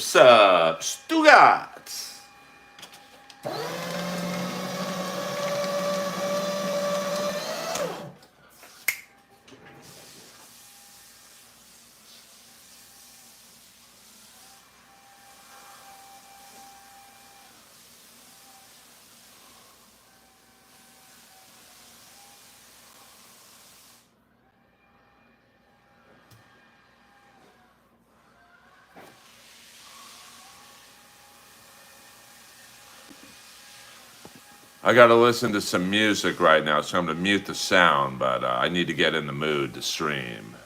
What's up, Stugat? I got to listen to some music right now, so I'm going to mute the sound, but I need to get in the mood to stream.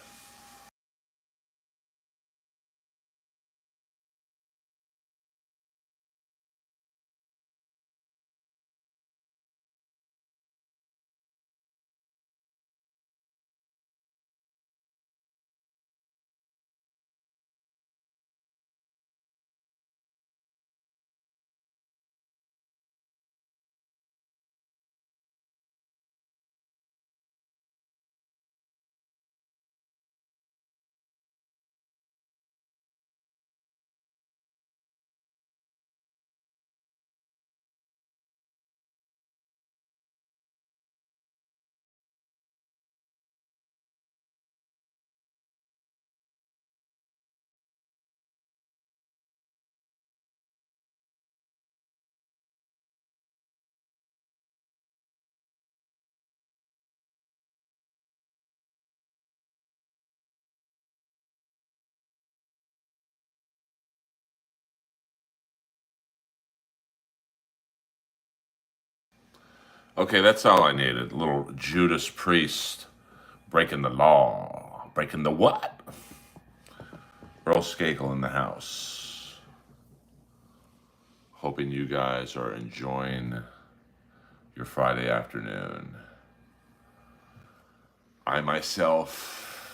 Okay, that's all I needed. A little Judas Priest breaking the law. Breaking the what? Earl Skakel in the house. Hoping you guys are enjoying your Friday afternoon. I myself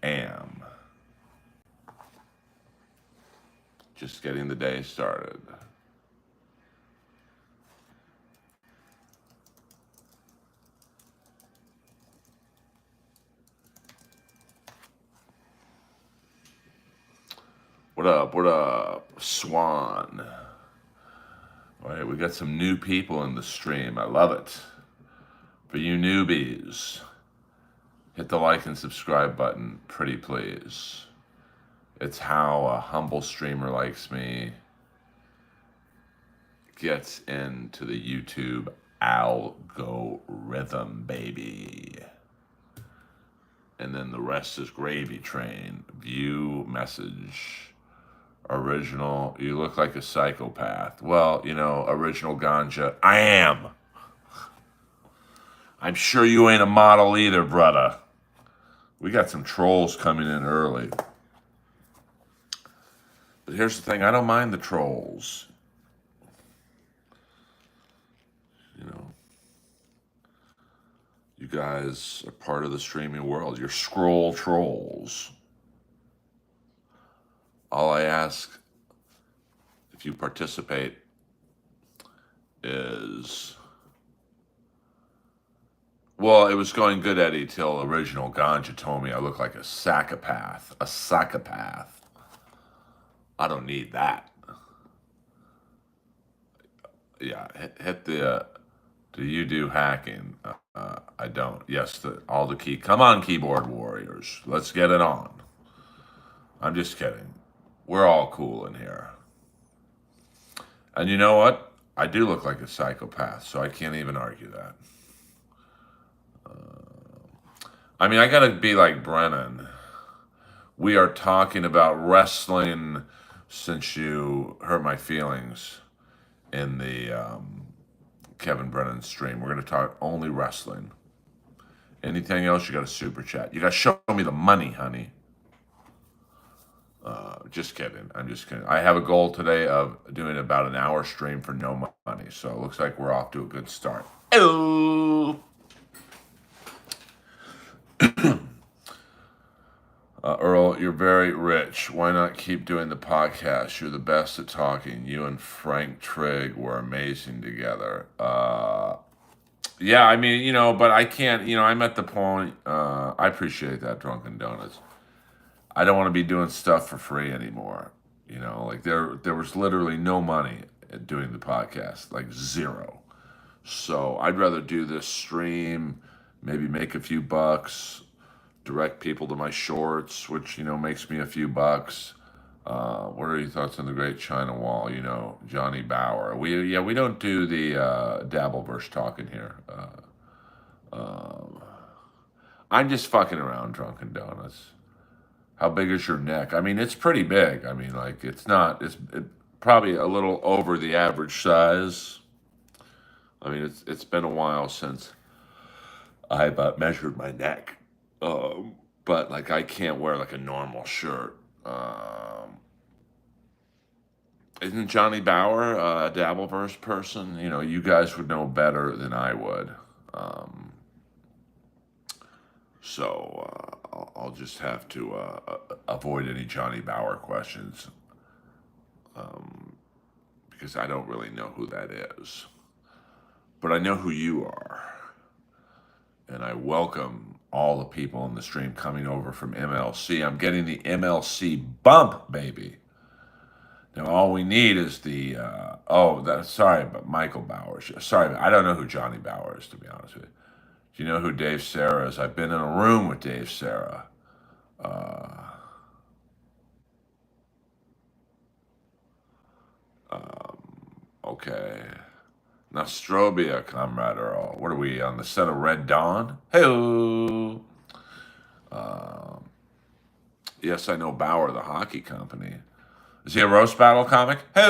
am just getting the day started. What up? What up, Swan? All right, we got some new people in the stream. I love it. For you newbies, hit the like and subscribe button, pretty please. It's how a humble streamer likes me gets into the YouTube algorithm, baby. And then the rest is gravy train. View message. Original, you look like a psychopath. Well, you know, original ganja. I am. I'm sure you ain't a model either, brother. We got some trolls coming in early. But here's the thing, I don't mind the trolls. You know, you guys are part of the streaming world. You're scroll trolls. All I ask, if you participate, is... Well, it was going good, Eddie, till original ganja told me I look like a psychopath. A psychopath. I don't need that. Yeah, hit the... do you do hacking? I don't. Yes, all the key... Come on, keyboard warriors. Let's get it on. I'm just kidding. We're all cool in here. And you know what? I do look like a psychopath, so I can't even argue that. I mean, I gotta be like Brennan. We are talking about wrestling since you hurt my feelings in the Kevin Brennan stream. We're gonna talk only wrestling. Anything else, you got a super chat. You gotta show me the money, honey. Just kidding. I'm just kidding. I have a goal today of doing about an hour stream for no money. So it looks like we're off to a good start. Oh. Earl, you're very rich. Why not keep doing the podcast? You're the best at talking. You and Frank Trigg were amazing together. Yeah, I mean, you know, but I can't, you know, I'm at the point, I appreciate that, Drunken Donuts. I don't want to be doing stuff for free anymore. You know, like there was literally no money in doing the podcast, like zero. So I'd rather do this stream, maybe make a few bucks, direct people to my shorts, which makes me a few bucks. What are your thoughts on the Great China Wall? Johnny Bauer. We don't do the Dabbleverse talking here. I'm just fucking around, Drunken Donuts. How big is your neck? I mean, it's pretty big. I mean, like it's not. Probably a little over the average size. I mean, it's been a while since I've measured my neck. But like I can't wear like a normal shirt. Isn't Johnny Bauer a Dabbleverse person? You guys would know better than I would. Um, I'll just have to avoid any Johnny Bauer questions because I don't really know who that is. But I know who you are. And I welcome all the people in the stream coming over from MLC. I'm getting the MLC bump, baby. Now all we need is the sorry, but Michael Bowers. Sorry, I don't know who Johnny Bauer is, to be honest with you. Do you know who Dave Sarah is? I've been in a room with Dave Sarah. Uh, okay. Nostrobia, Comrade Earl. What are we on the set of Red Dawn? Hey. Yes, I know Bauer, the hockey company. Is he a roast battle comic? Hey.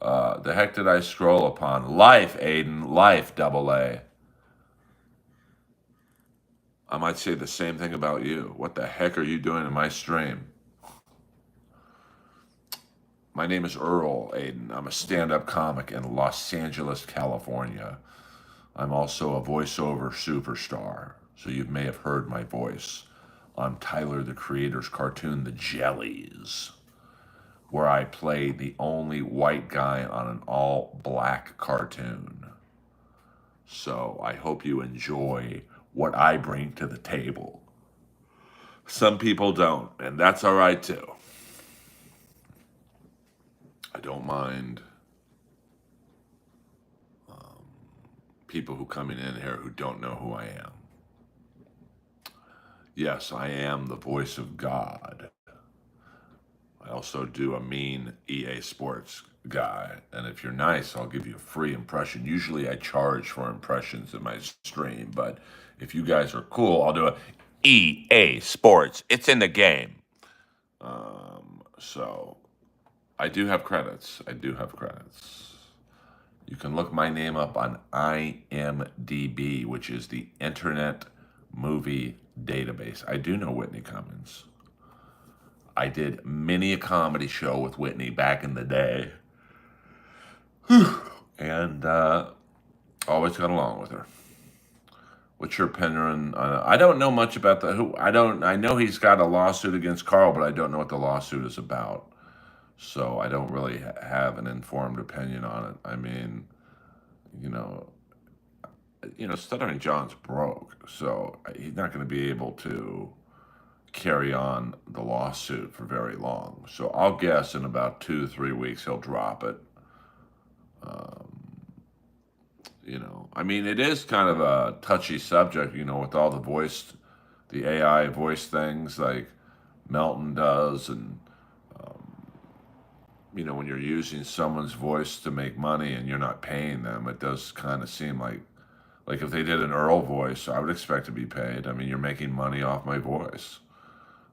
The heck did I scroll upon? Life, Aiden. Life, double A. I might say the same thing about you. What the heck are you doing in my stream? My name is Earl, Aiden. I'm a stand-up comic in Los Angeles, California. I'm also a voiceover superstar, so you may have heard my voice on Tyler, the Creator's cartoon, The Jellies, where I play the only white guy on an all-black cartoon. So I hope you enjoy what I bring to the table. Some people don't, and that's all right too. I don't mind people who coming in here who don't know who I am. Yes, I am the voice of God. I also do a mean EA Sports guy, and if you're nice, I'll give you a free impression. Usually I charge for impressions in my stream, but if you guys are cool, I'll do a EA Sports. It's in the game. So I do have credits. You can look my name up on IMDb, which is the Internet Movie Database. I do know Whitney Cummings. I did many a comedy show with Whitney back in the day. And always got along with her. What's your opinion on? I don't know much about I know he's got a lawsuit against Carl, but I don't know what the lawsuit is about. So I don't really have an informed opinion on it. I mean, you know, Stuttering John's broke, so he's not going to be able to carry on the lawsuit for very long. So I'll guess in about 2-3 weeks he'll drop it. I mean, it is kind of a touchy subject, with all the AI voice things like Melton does, and when you're using someone's voice to make money and you're not paying them, it does kind of seem like if they did an Earl voice, I would expect to be paid. I mean, you're making money off my voice.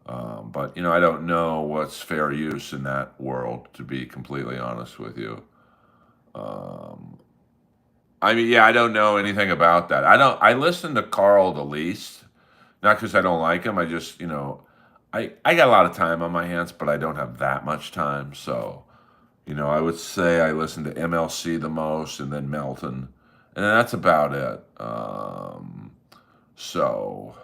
But I don't know what's fair use in that world, to be completely honest with you. I mean, yeah, I don't know anything about that. I listen to Carl the least, not because I don't like him. I just, I got a lot of time on my hands, but I don't have that much time. So, I would say I listen to MLC the most, and then Melton, and then that's about it. So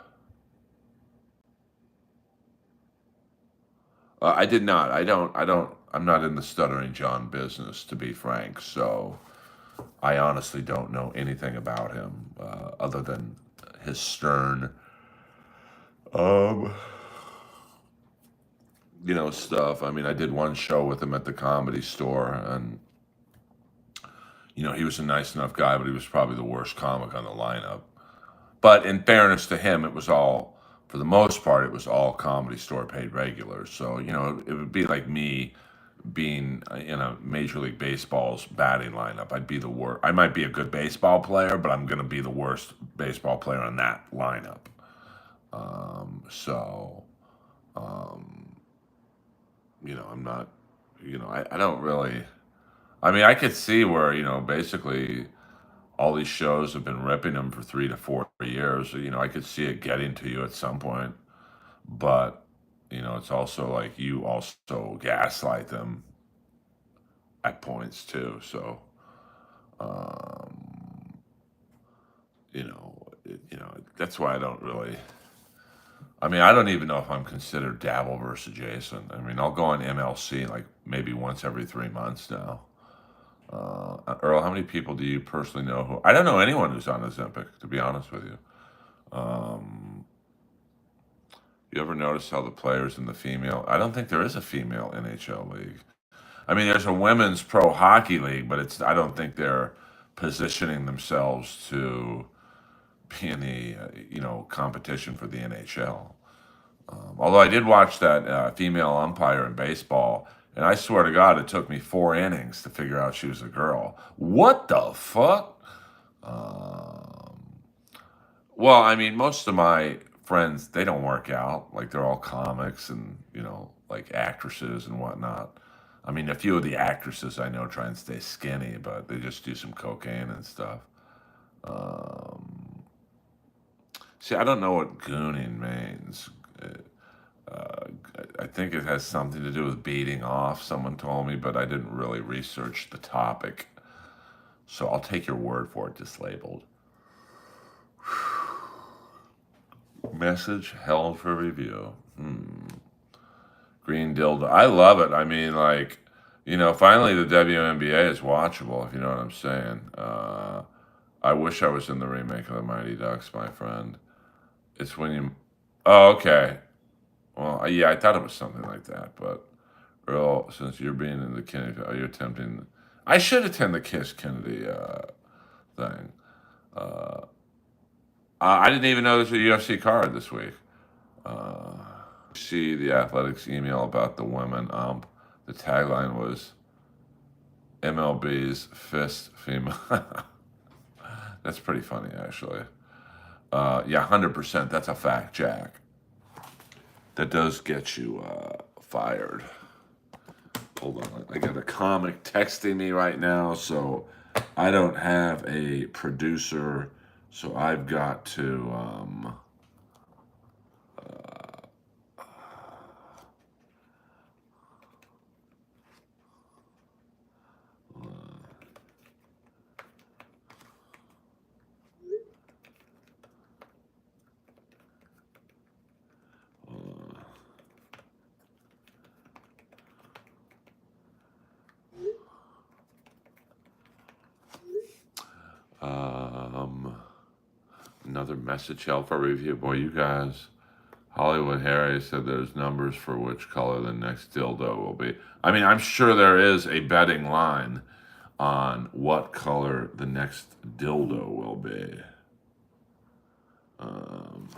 I did not. I'm not in the Stuttering John business, to be frank. So I honestly don't know anything about him other than his stern, stuff. I mean, I did one show with him at the Comedy Store, and he was a nice enough guy, but he was probably the worst comic on the lineup. But in fairness to him, it was all, for the most part, it was all Comedy Store paid regulars. So it would be like me being in a Major League Baseball's batting lineup. I'd be the worst. I might be a good baseball player, but I'm going to be the worst baseball player on that lineup. So, um, I'm not, I don't really, I mean, I could see where, basically all these shows have been ripping them for 3 to 4 years. I could see it getting to you at some point, but, it's also like you also gaslight them at points too. So, um, that's why I don't really. I mean, I don't even know if I'm considered Davverse adjacent. I mean, I'll go on MLC like maybe once every 3 months now. Earl, how many people do you personally know who? I don't know anyone who's on Ozempic, to be honest with you. Um, you ever notice how the players in the female? I don't think there is a female NHL league. I mean, there's a women's pro hockey league, but I don't think they're positioning themselves to be in the competition for the NHL. Although I did watch that female umpire in baseball, and I swear to God, it took me 4 innings to figure out she was a girl. What the fuck? Um, well, I mean, most of my friends, they don't work out. Like, they're all comics and, like actresses and whatnot. I mean, a few of the actresses I know try and stay skinny, but they just do some cocaine and stuff. Um, See, I don't know what gooning means. Uh, I think it has something to do with beating off, someone told me, but I didn't really research the topic. So I'll take your word for it, dislabeled. Message held for review. Green dildo. I love it. I mean, like, finally the WNBA is watchable, if you know what I'm saying. I wish I was in the remake of the Mighty Ducks, my friend. It's when you. Oh, okay. Well, yeah, I thought it was something like that, but Earl, since you're being in the Kennedy, are you attempting? I should attend the Kiss Kennedy thing. Uh, I didn't even know there's a UFC card this week. Uh, See the Athletics email about the women ump. The tagline was MLB's fist female. That's pretty funny, actually. Yeah, 100%. That's a fact, Jack. That does get you fired. Hold on, I got a comic texting me right now, so I don't have a producer, so I've got to. Um, Another message held for review. Boy, you guys. Hollywood Harry said there's numbers for which color the next dildo will be. I mean, I'm sure there is a betting line on what color the next dildo will be. Um,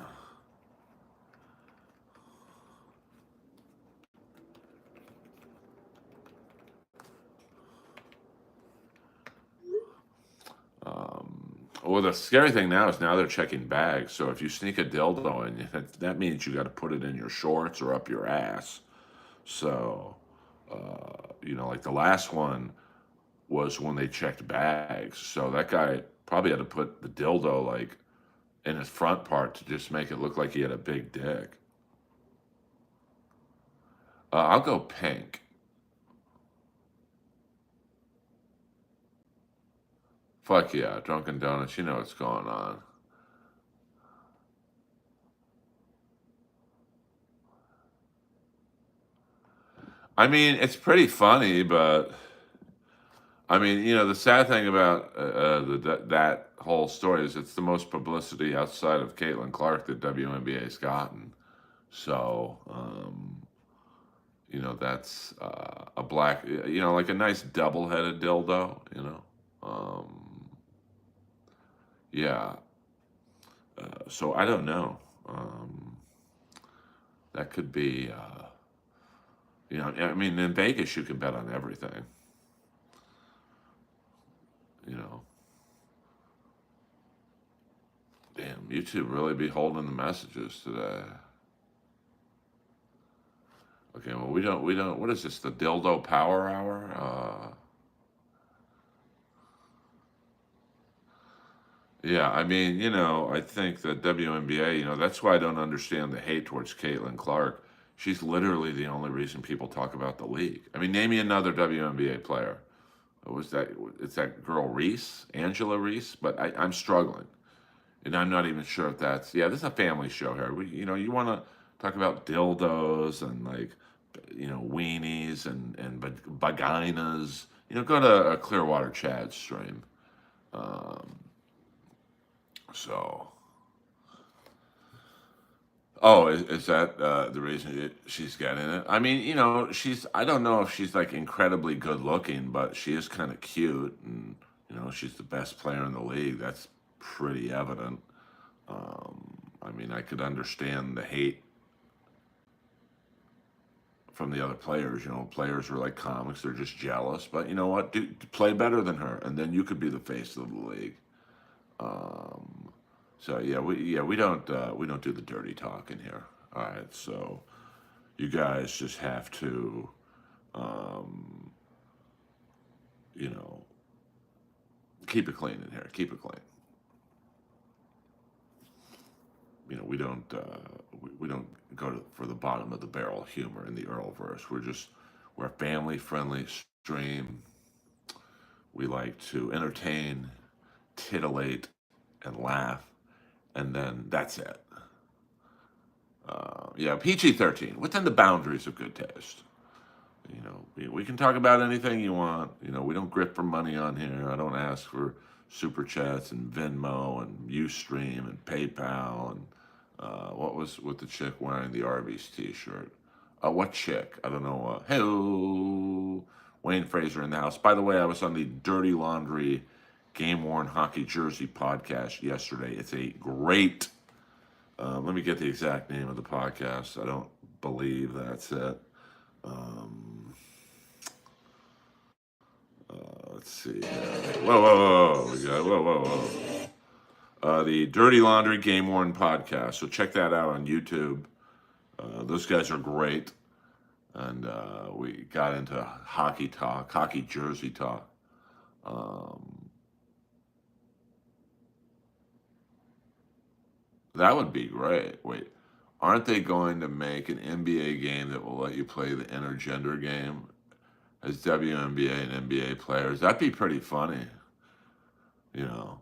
well, the scary thing now is now they're checking bags. So if you sneak a dildo in, that means you got to put it in your shorts or up your ass. So, like the last one was when they checked bags. So that guy probably had to put the dildo like in his front part to just make it look like he had a big dick. I'll go pink. Fuck yeah, Drunken Donuts. You know what's going on. I mean, it's pretty funny, but I mean, the sad thing about that whole story is it's the most publicity outside of Caitlin Clark that WNBA's gotten. So, That's a black, like a nice double-headed dildo. Um, yeah. So I don't know. That could be, I mean, in Vegas you can bet on everything. You know, damn, YouTube really be holding the messages today. Okay, well, we don't. What is this? The dildo power hour? Yeah, I mean, I think that WNBA, that's why I don't understand the hate towards Caitlin Clark. She's literally the only reason people talk about the league. I mean, name me another WNBA player. Was that? It's that girl Reese, Angela Reese, but I'm struggling, and I'm not even sure if that's. Yeah, this is a family show here. You want to talk about dildos and like, weenies and vaginas. Go to a Clearwater Chad stream. Um, so. Oh, is that the reason she's getting it? I mean, I don't know if she's like incredibly good looking, but she is kind of cute, and she's the best player in the league. That's pretty evident. I mean, I could understand the hate from the other players. Players are like comics; they're just jealous. But you know what? Play better than her, and then you could be the face of the league. Um, so we don't do the dirty talk in here. All right, so you guys just have to, um, you know, keep it clean in here. Keep it clean. We don't go for the bottom of the barrel humor in the Earlverse. We're a family friendly stream. We like to entertain, titillate, and laugh, and then that's it. Yeah, PG-13 within the boundaries of good taste. We can talk about anything you want. We don't grip for money on here. I don't ask for super chats and Venmo and Ustream and PayPal and what was with the chick wearing the Arby's T-shirt? What chick? I don't know. Hey, Wayne Fraser in the house. By the way, I was on the Dirty Laundry Game Worn Hockey Jersey podcast yesterday. It's a great. Let me get the exact name of the podcast. I don't believe that's it. Um, let's see. Whoa, whoa, whoa, we got whoa, whoa, whoa. The Dirty Laundry Game Worn podcast. So check that out on YouTube. Those guys are great, and we got into hockey talk, hockey jersey talk. Um, that would be great. Wait, aren't they going to make an NBA game that will let you play the intergender game as WNBA and NBA players? That'd be pretty funny, you know.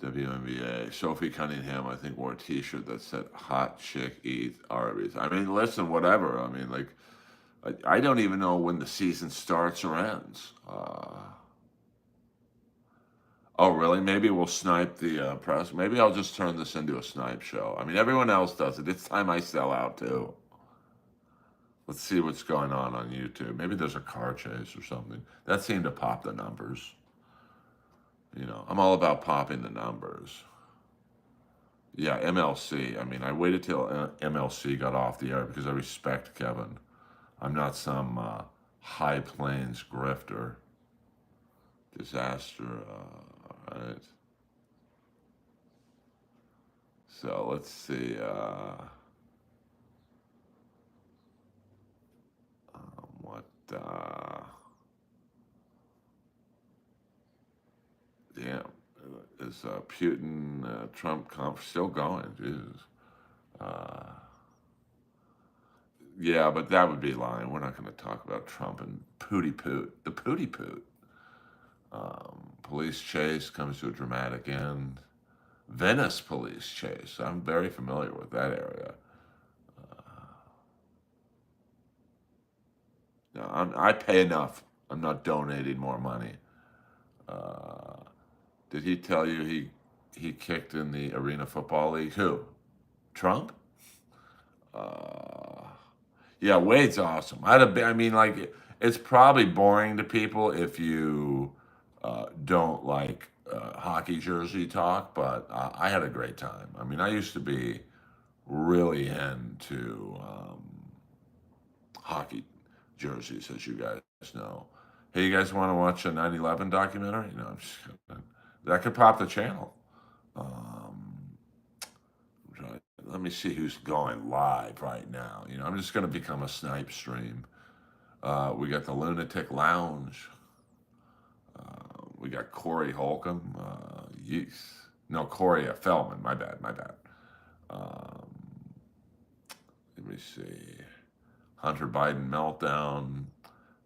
WNBA. Sophie Cunningham, I think, wore a T-shirt that said "Hot Chick Eats Arby's." I mean, listen, whatever. I mean, like, I don't even know when the season starts or ends. Oh, really? Maybe we'll snipe the press. Maybe I'll just turn this into a snipe show. I mean, everyone else does it. It's time I sell out too. Let's see what's going on YouTube. Maybe there's a car chase or something. That seemed to pop the numbers. I'm all about popping the numbers. Yeah, MLC. I mean, I waited till MLC got off the air because I respect Kevin. I'm not some high plains grifter. Disaster. All right. So let's see. What? Damn. Is Putin Trump conf still going? Jesus. Uh, yeah, but that would be lying. We're not going to talk about Trump and Pooty Poot. The Pooty Poot. Police chase comes to a dramatic end. Venice police chase. I'm very familiar with that area. No, I pay enough. I'm not donating more money. Uh, did he tell you he kicked in the Arena Football League? Who? Trump? Uh, Yeah, Wade's awesome. I mean, like, it's probably boring to people if you don't like hockey jersey talk, but I had a great time. I mean, I used to be really into hockey jerseys, as you guys know. Hey, you guys want to watch a 9/11 documentary? No, I'm just kidding. That could pop the channel. Um, Let me see who's going live right now. I'm just going to become a snipe stream. We got the Lunatic Lounge. We got Corey Holcomb. Yes. No, Corey Feldman. My bad. My bad. Um, Let me see. Hunter Biden meltdown.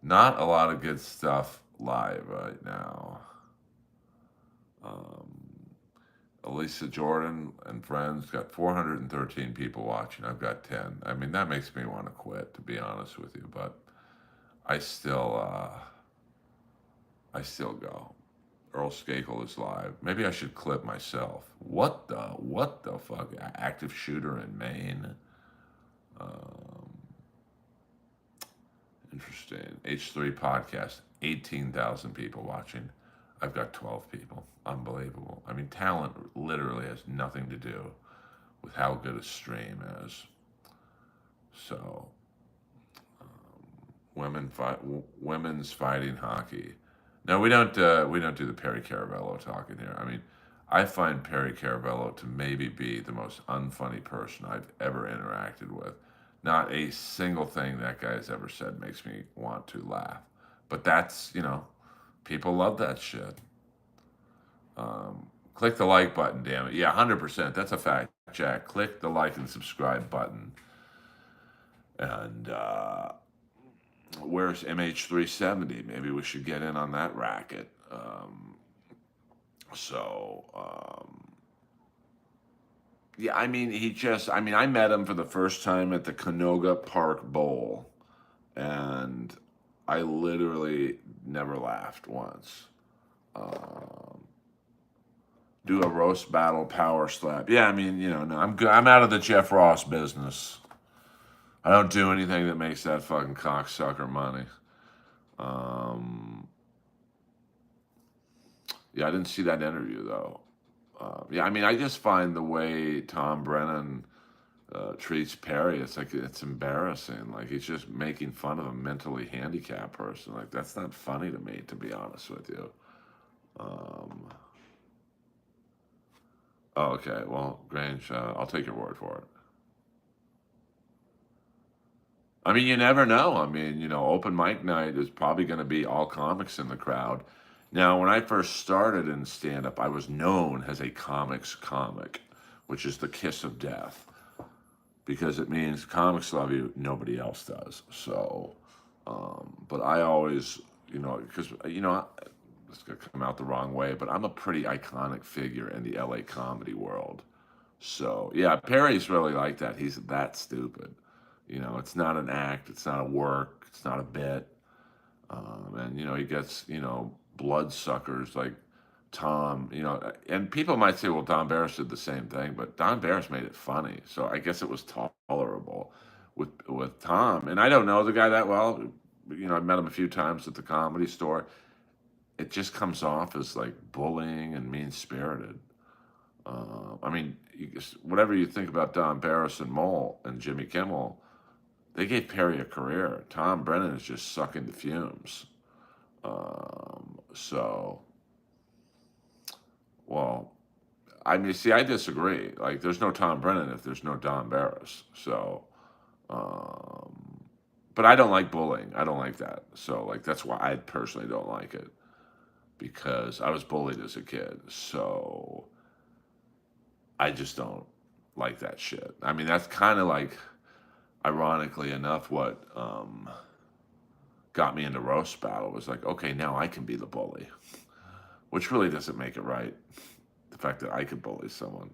Not a lot of good stuff live right now. Um, Elisa Jordan and friends got 413 people watching. I've got 10. I mean, that makes me want to quit, to be honest with you. But I still, I still go. Earl Skakel is live. Maybe I should clip myself. What the fuck? Active shooter in Maine. Um, Interesting. H3 podcast, 18,000 people watching. I've got 12 people. Unbelievable. I mean, talent literally has nothing to do with how good a stream is. So, women's fighting hockey. No, we don't. We don't do the Perry Caravello talking here. I mean, I find Perry Caravello to maybe be the most unfunny person I've ever interacted with. Not a single thing that guy has ever said makes me want to laugh. But that's, people love that shit. Click the like button, damn it. Yeah, 100%. That's a fact, Jack. Click the like and subscribe button. And where's MH370? Maybe we should get in on that racket. So, yeah, I mean, I met him for the first time at the Canoga Park Bowl, and I literally never laughed once. Um, do a roast battle power slap. Yeah, I mean, no, I'm good. I'm out of the Jeff Ross business. I don't do anything that makes that fucking cocksucker money. Um, yeah, I didn't see that interview though. Yeah, I mean, I just find the way Tom Brennan treats Perry, it's like it's embarrassing. Like he's just making fun of a mentally handicapped person. Like that's not funny to me, to be honest with you. Um, oh, okay, well, Grange, I'll take your word for it. I mean, you never know. I mean, open mic night is probably going to be all comics in the crowd. Now, when I first started in stand up, I was known as a comics comic, which is the kiss of death because it means comics love you, nobody else does. So, but I always, because, it's going to come out the wrong way, but I'm a pretty iconic figure in the LA comedy world. So, yeah, Perry's really like that. He's that stupid. It's not an act, it's not a work, it's not a bit. And, he gets, bloodsuckers like Tom, and people might say, well, Don Barris did the same thing, but Don Barris made it funny. So I guess it was tolerable with Tom. And I don't know the guy that well. I've met him a few times at the Comedy Store. It just comes off as like bullying and mean spirited. I mean, whatever you think about Don Barris and Mole and Jimmy Kimmel, they gave Perry a career. Tom Brennan is just sucking the fumes. So, well, I mean, see, I disagree. Like, there's no Tom Brennan if there's no Don Barris. So, um, but I don't like bullying. I don't like that. So, like, that's why I personally don't like it because I was bullied as a kid. So, I just don't like that shit. I mean, that's kind of like, ironically enough, what got me into roast battle was like, okay, now I can be the bully, which really doesn't make it right. The fact that I could bully someone,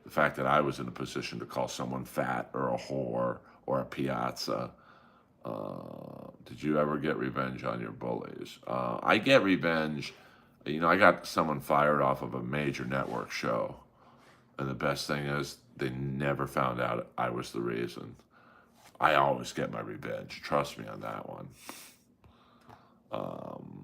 the fact that I was in a position to call someone fat or a whore or a piazza. Did you ever get revenge on your bullies? I get revenge. I got someone fired off of a major network show. And the best thing is they never found out I was the reason. I always get my revenge. Trust me on that one. Um,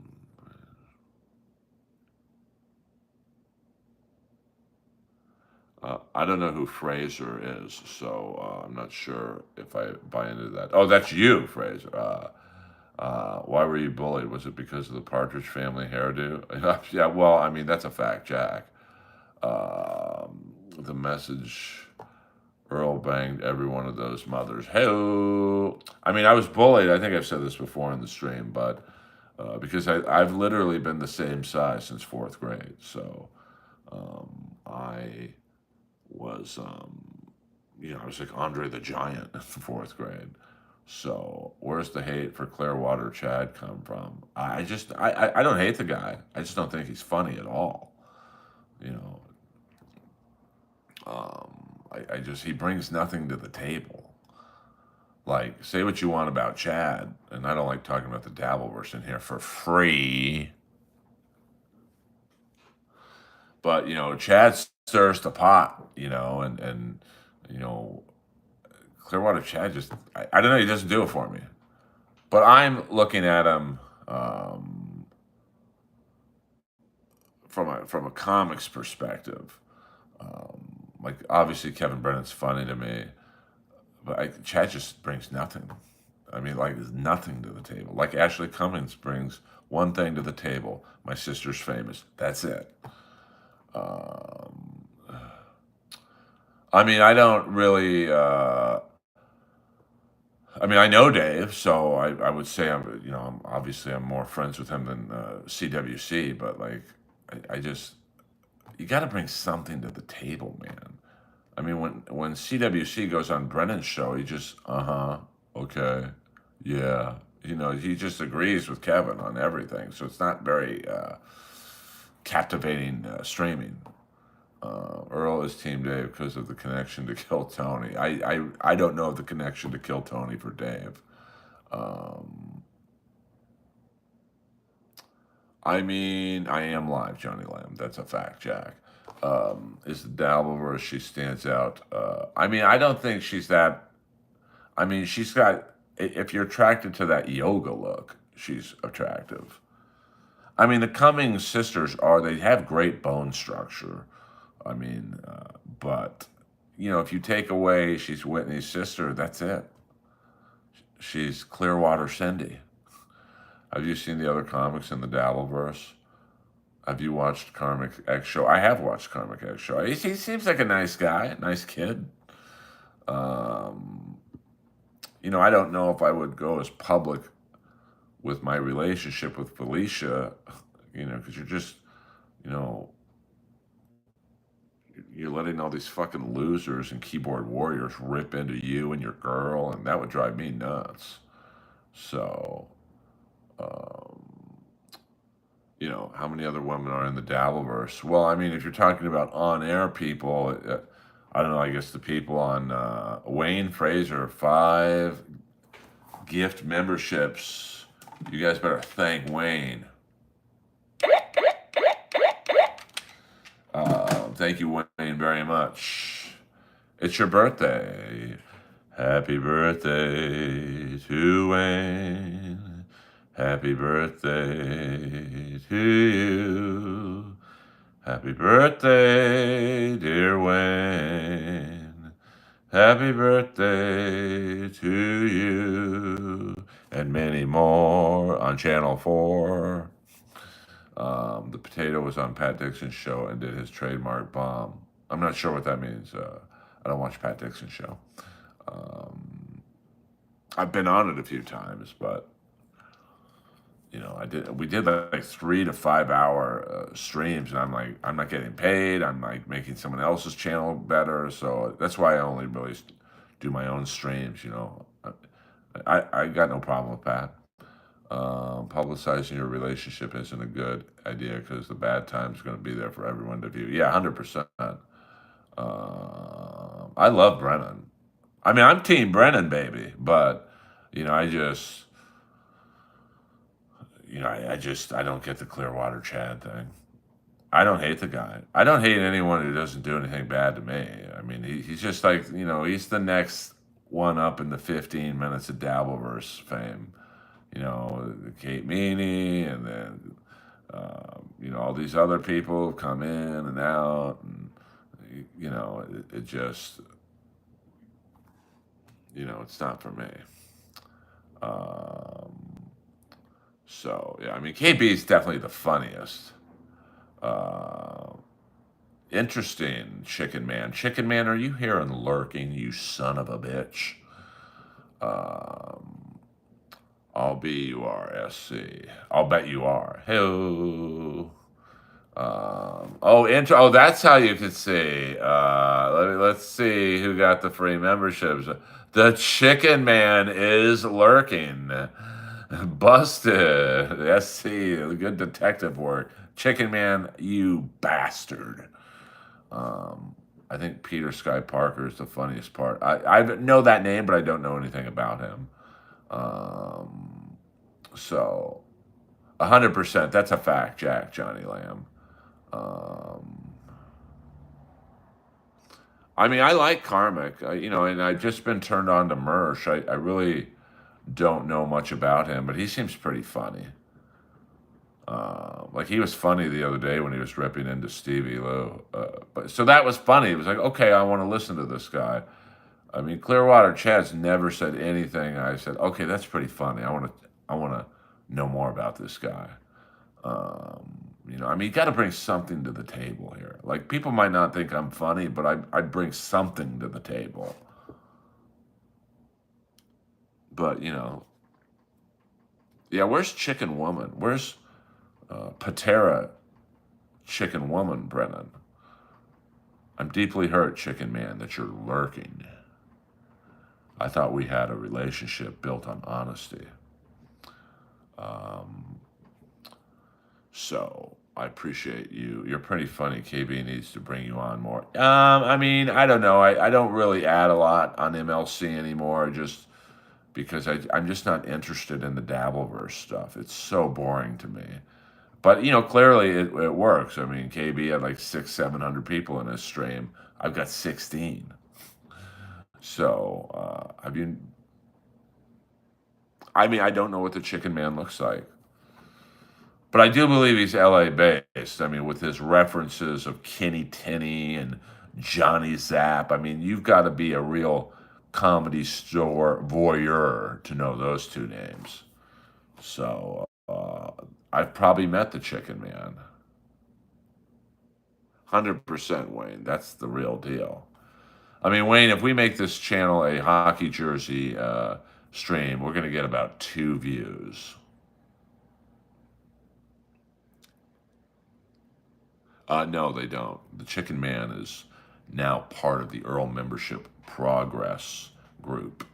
I don't know who Fraser is, so I'm not sure if I buy into that. Oh, that's you, Fraser. Why were you bullied? Was it because of the Partridge Family hairdo? Yeah, well, I mean, that's a fact, Jack. The message Earl banged every one of those mothers. Hey, I mean, I was bullied. I think I've said this before in the stream, but because I've literally been the same size since fourth grade. So I was, I was like Andre the Giant in fourth grade. So where's the hate for Clearwater Chad come from? I don't hate the guy. I just don't think he's funny at all. You know, he brings nothing to the table. Like, say what you want about Chad, and I don't like talking about the Davverse in here for free. But Chad stirs the pot, and you know, Clearwater Chad just, I don't know, he doesn't do it for me. But I'm looking at him from a comics perspective. Like obviously Kevin Brennan's funny to me, but Chad just brings nothing. I mean, like there's nothing to the table. Like Ashley Cummings brings one thing to the table. My sister's famous. That's it. Um, I mean, I don't really. I mean, I know Dave, so I would say I'm more friends with him than CWC, but like, I just you got to bring something to the table, man. I mean, when CWC goes on Brennan's show, he just okay, yeah, he just agrees with Kevin on everything, so it's not very captivating streaming. Earl is Team Dave because of the connection to Kill Tony. I don't know the connection to Kill Tony for Dave. Um, I mean, I am live, Johnny Lamb. That's a fact, Jack. Is the Dalverse she stands out? I mean, I don't think she's that. I mean, she's got. If you're attracted to that yoga look, she's attractive. I mean, the Cummings sisters they have great bone structure. I mean, but if you take away she's Whitney's sister, that's it. She's Clearwater Cindy. Have you seen the other comics in the Dabbleverse? Have you watched Karmic X Show? I have watched Karmic X Show. He seems like a nice guy, nice kid. Um, I don't know if I would go as public with my relationship with Felicia, because you're just, you know, you're letting all these fucking losers and keyboard warriors rip into you and your girl, and that would drive me nuts. So, um, how many other women are in the Dabbleverse? Well, I mean, if you're talking about on-air people, I don't know. I guess the people on Wayne Fraser, 5 gift memberships. You guys better thank Wayne. Thank you, Wayne, very much. It's your birthday. Happy birthday to Wayne. Happy birthday to you. Happy birthday, dear Wayne. Happy birthday to you. And many more on Channel 4. The potato was on Pat Dixon's show and did his trademark bomb. I'm not sure what that means. I don't watch Pat Dixon's show. Um, I've been on it a few times, but we did like 3 to 5 hour streams, and I'm like, I'm not getting paid. I'm like making someone else's channel better, so that's why I only really do my own streams. I got no problem with that. Publicizing your relationship isn't a good idea because the bad time's going to be there for everyone to view. Yeah, 100%. I love Brennan. I mean, I'm Team Brennan, baby, but I just, I don't get the Clearwater Chad thing. I don't hate the guy. I don't hate anyone who doesn't do anything bad to me. I mean, he's just like, he's the next one up in the 15 minutes of Davverse fame. Kate Meany, and then all these other people come in and out, and it just it's not for me. Um, so yeah, I mean KB is definitely the funniest. Uh, Interesting, Chicken Man. Chicken Man, are you here and lurking, you son of a bitch? Um, I'll be you are, SC. I'll bet you are. Hey. That's how you could see. Let's see who got the free memberships. The Chicken Man is lurking. Busted. SC, good detective work. Chicken Man, you bastard. I think Peter Sky Parker is the funniest part. I know that name, but I don't know anything about him. Um, so, 100%, that's a fact, Jack, Johnny Lamb. Um, I mean, I like Karmic, and I've just been turned on to Mersh. I really don't know much about him, but he seems pretty funny. Like he was funny the other day when he was ripping into Stevie Lou. But so that was funny. It was like, okay, I want to listen to this guy. I mean, Clearwater Chad's never said anything. I said, okay, that's pretty funny. I want to know more about this guy. I mean, you got to bring something to the table here. Like people might not think I'm funny, but I bring something to the table. But yeah. Where's Chicken Woman? Where's Patera Chicken Woman, Brennan? I'm deeply hurt, Chicken Man, that you're lurking. I thought we had a relationship built on honesty. Um, so I appreciate you. You're pretty funny. KB needs to bring you on more. I mean, I don't know. I don't really add a lot on MLC anymore, just because I'm just not interested in the Dabbleverse stuff. It's so boring to me. But clearly it works. I mean, KB had like 700 people in his stream. I've got 16. So have you? I mean, I don't know what the Chicken Man looks like, but I do believe he's LA based. I mean, with his references of Kenny Tenney and Johnny Zapp. I mean, you've got to be a real comedy store voyeur to know those two names. So I've probably met the Chicken Man. 100%, Wayne. That's the real deal. I mean, Wayne, if we make this channel a hockey jersey stream, we're going to get about 2 views. No, they don't. The Chicken Man is now part of the Earl membership progress group.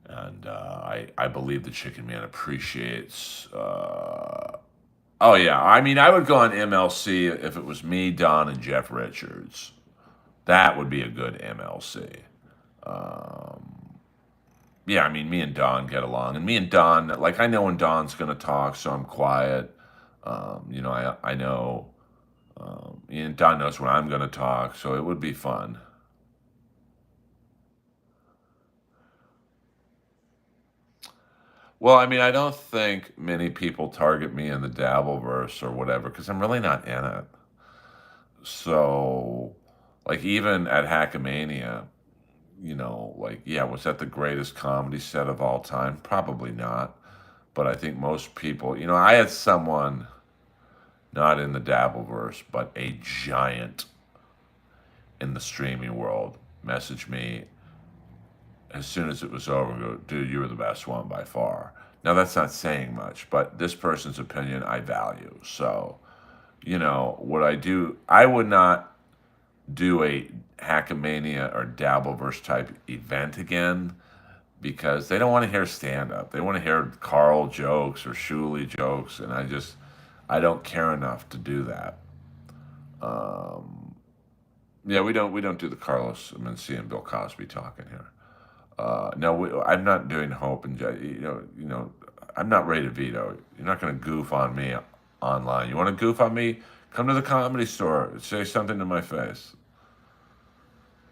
And I believe the Chicken Man appreciates. Oh, yeah. I mean, I would go on MLC if it was me, Don, and Jeff Richards. That would be a good MLC. Um, yeah, I mean, me and Don get along, and me and Don, like, I know when Don's going to talk, so I'm quiet. I know, and Don knows when I'm going to talk, so it would be fun. Well, I mean, I don't think many people target me in the Dabbleverse or whatever because I'm really not in it. So, like, even at Hackamania, like, yeah, was that the greatest comedy set of all time? Probably not. But I think most people, I had someone not in the Dabbleverse, but a giant in the streaming world message me as soon as it was over and go, dude, you were the best one by far. Now, that's not saying much, but this person's opinion I value. So, what I do, I would not do a Hackamania or Dabbleverse type event again because they don't want to hear stand up. They want to hear Carl jokes or Shuley jokes, and I don't care enough to do that. Um, yeah, we don't do the Carlos Mencia and Bill Cosby talking here. No, I'm not doing Hope and I'm not ready to veto. You're not going to goof on me online. You want to goof on me? Come to the Comedy Store. Say something to my face.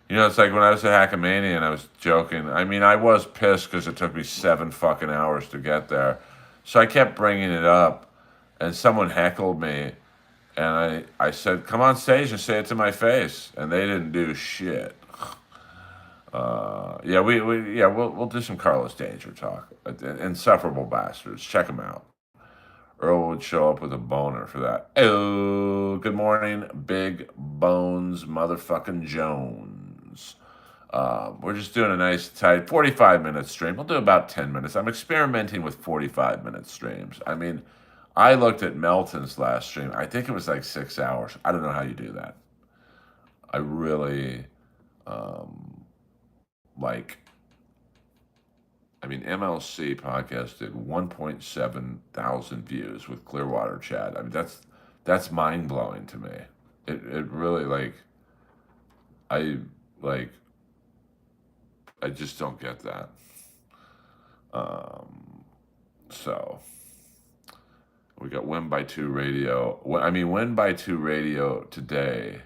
You know, it's like when I was at Hackamania and I was joking. I mean, I was pissed because it took me 7 fucking hours to get there. So I kept bringing it up, and someone heckled me, and I said, "Come on stage and say it to my face," and they didn't do shit. Yeah, we'll do some Carlos Danger talk. Insufferable bastards. Check them out. Earl would show up with a boner for that. Oh, good morning, Big Bones motherfucking Jones. We're just doing a nice tight 45-minute stream. We'll do about 10 minutes. I'm experimenting with 45-minute streams. I mean, I looked at Melton's last stream. I think it was like 6 hours. I don't know how you do that. I really um, like. I mean, MLC podcast did 1.7 thousand views with Clearwater Chad. I mean, that's mind blowing to me. It really I like I just don't get that. Um, so we got Win by Two Radio. I mean, Win by Two Radio today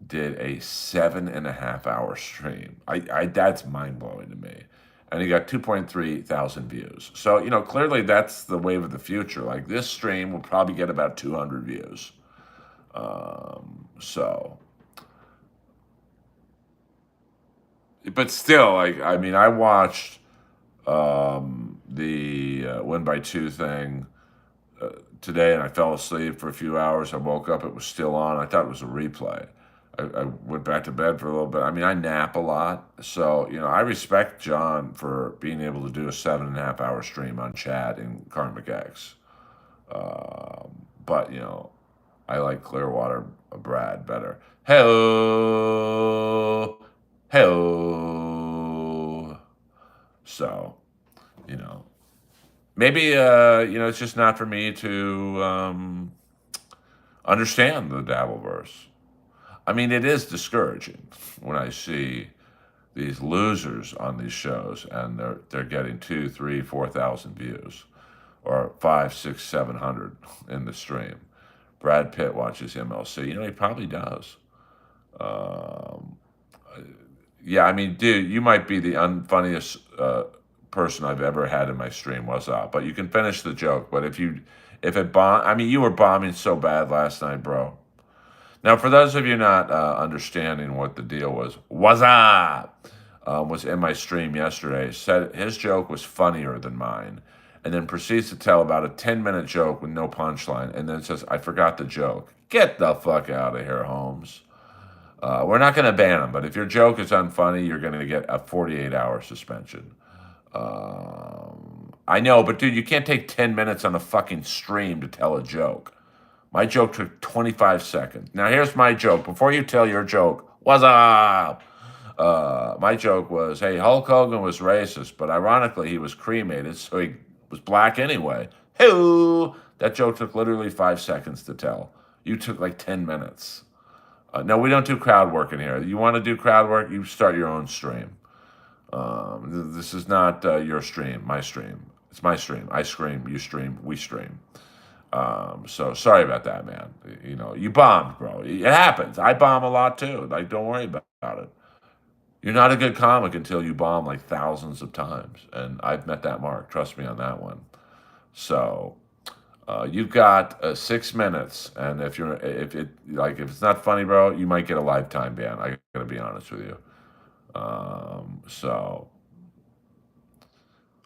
did a 7.5 hour stream. I that's mind blowing to me. And he got 2.3 thousand views. So, you know, clearly that's the wave of the future. Like this stream will probably get about 200 views. So, but still, like, I mean, I watched the Win by Two thing today and I fell asleep for a few hours. I woke up, it was still on. I thought it was a replay. I went back to bed for a little bit. I mean, I nap a lot. So, you know, I respect John for being able to do a 7.5 hour stream on Chad and Karmic X. But, you know, I like Clearwater Brad better. Hello. Hello. So, you know, maybe, you know, it's just not for me to understand the Davverse. I mean, it is discouraging when I see these losers on these shows and they're getting 2, 3, 4,000 views, or 5, 6, 700 in the stream. Brad Pitt watches MLC. You know, he probably does. Um, yeah, I mean, dude, you might be the unfunniest person I've ever had in my stream. What's up? But you can finish the joke. But if it bomb, I mean, you were bombing so bad last night, bro. Now, for those of you not understanding what the deal was up? Was in my stream yesterday. Said his joke was funnier than mine, and then proceeds to tell about a 10-minute joke with no punchline, and then says, "I forgot the joke." Get the fuck out of here, Holmes. We're not going to ban him, but if your joke is unfunny, you're going to get a 48-hour suspension. I know, but dude, you can't take 10 minutes on a fucking stream to tell a joke. My joke took 25 seconds. Now, here's my joke. Before you tell your joke, what's up? My joke was, hey, Hulk Hogan was racist, but ironically, he was cremated, so he was black anyway. Hey, that joke took literally 5 seconds to tell. You took like 10 minutes. No, we don't do crowd work in here. You want to do crowd work, you start your own stream. This is not your stream, my stream. It's my stream. I scream, you stream, we stream. So sorry about that, man. You know, you bombed, bro. It happens. I bomb a lot too. Like, don't worry about it. You're not a good comic until you bomb like thousands of times, and I've met that mark. Trust me on that one. So you've got 6 minutes, and if it's not funny, bro, you might get a lifetime ban. I gotta be honest with you. So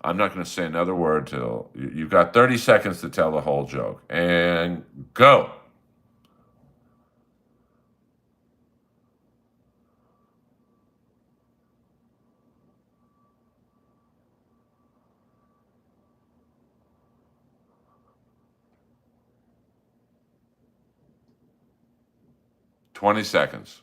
I'm not going to say another word till you've got 30 seconds to tell the whole joke, and go. 20 seconds.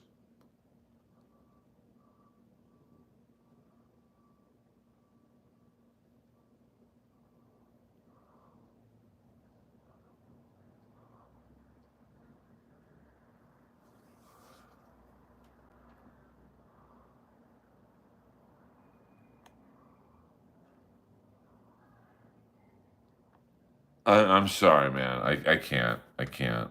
I'm sorry, man. I can't. I can't.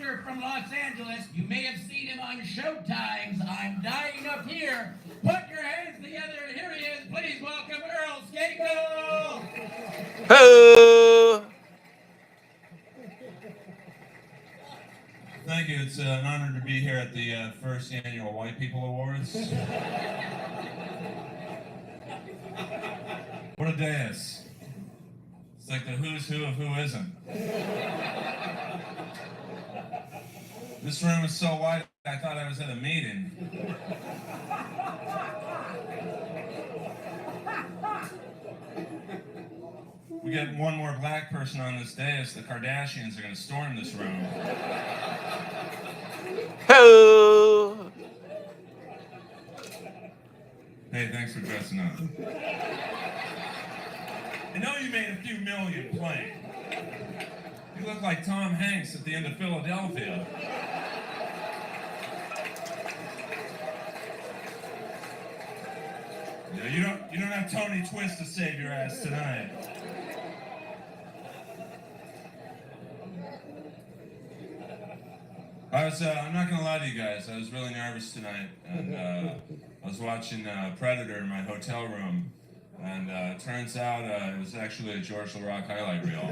actor from Los Angeles. You may have seen him on Showtime's I'm Dying Up Here. Put your hands together, and here he is. Please welcome Earl Skakel. Hello. Thank you. It's an honor to be here at the first annual White People Awards. What a day it's like the who's who of who isn't. This room is so wide, I thought I was at a meeting. We get one more black person on this dais, the Kardashians are going to storm this room. Hello. Hey, thanks for dressing up. I know you made a few million playing. You look like Tom Hanks at the end of Philadelphia. Yeah, you don't have Tony Twist to save your ass tonight. I'm not gonna lie to you guys, I was really nervous tonight, and I was watching Predator in my hotel room, and it turns out it was actually a George LaRock highlight reel.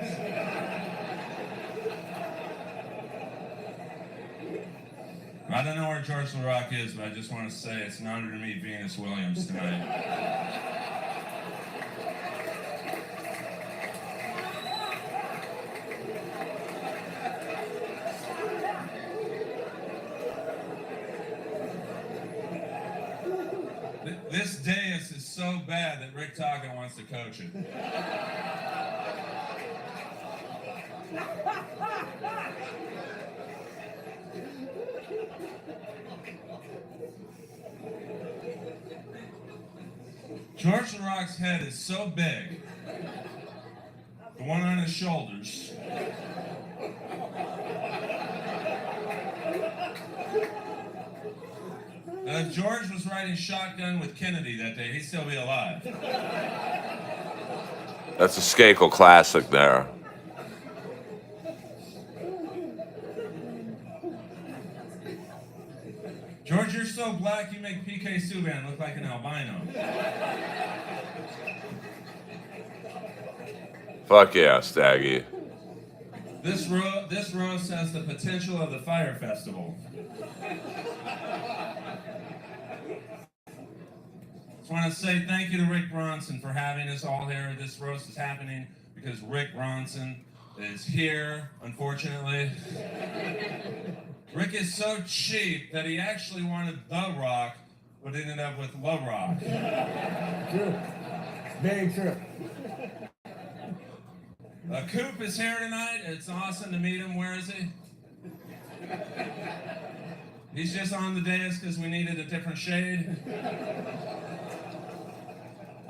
I don't know where George LaRock is, but I just want to say it's an honor to meet Venus Williams tonight. This dais is so bad that Rick Taga wants to coach it. George LaRock's head is so big, the one on his shoulders, if George was riding shotgun with Kennedy that day, he'd still be alive. That's a Skakel classic there. George, you're so black you make PK Subban look like an albino. Fuck yeah, Staggy. This roast has the potential of the Fire Festival. Just want to say thank you to Rick Bronson for having us all here. This roast is happening because Rick Bronson is here, unfortunately. Rick is so cheap that he actually wanted The Rock, but ended up with La Rock. True. Very true. Coop is here tonight. It's awesome to meet him. Where is he? He's just on the dais because we needed a different shade.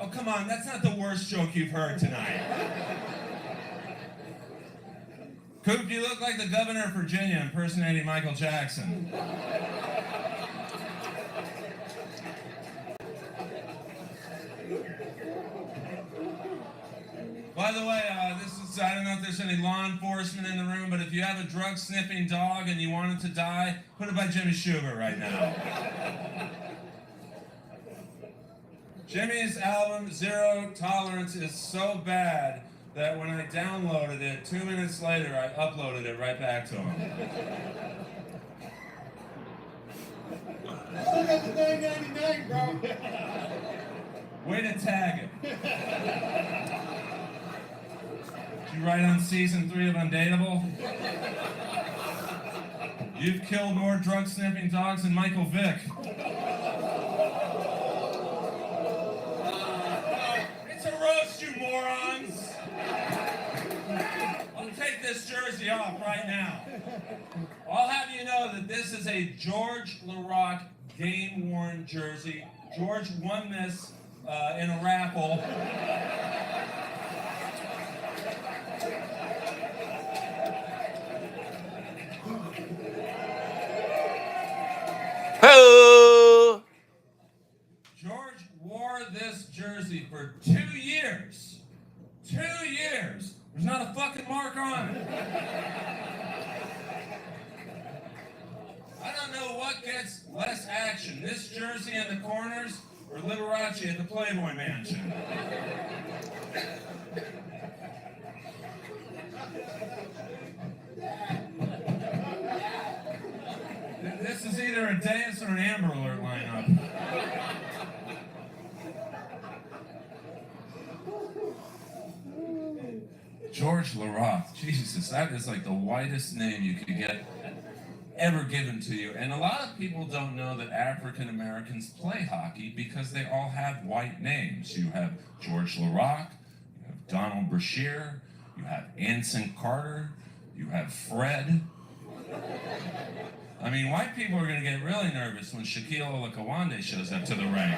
Oh, come on. That's not the worst joke you've heard tonight. Coop, you look like the governor of Virginia impersonating Michael Jackson. By the way, I don't know if there's any law enforcement in the room, but if you have a drug-sniffing dog and you want it to die, put it by Jimmy Schubert right now. Jimmy's album, Zero Tolerance, is so bad that when I downloaded it, 2 minutes later, I uploaded it right back to him. I still got the $9.99, bro. Way to tag it. Did you write on season 3 of Undateable? You've killed more drug-sniffing dogs than Michael Vick. It's a roast, you morons! I'll take this jersey off right now. I'll have you know that this is a George LaRock game-worn jersey. George won this in a raffle. Hello. George wore this jersey for 2 years. 2 years. There's not a fucking mark on it. gets less action, this jersey in the corners or Liberace at the Playboy Mansion? This is either a Deus or an Amber Alert lineup. George Laroth. Jesus, that is like the whitest name you could get ever given to you. And a lot of people don't know that African Americans play hockey because they all have white names. You have George Laroth, you have Donald Brashear, you have Anson Carter, you have Fred. I mean, white people are going to get really nervous when Shaquille Olakawande shows up to the rink.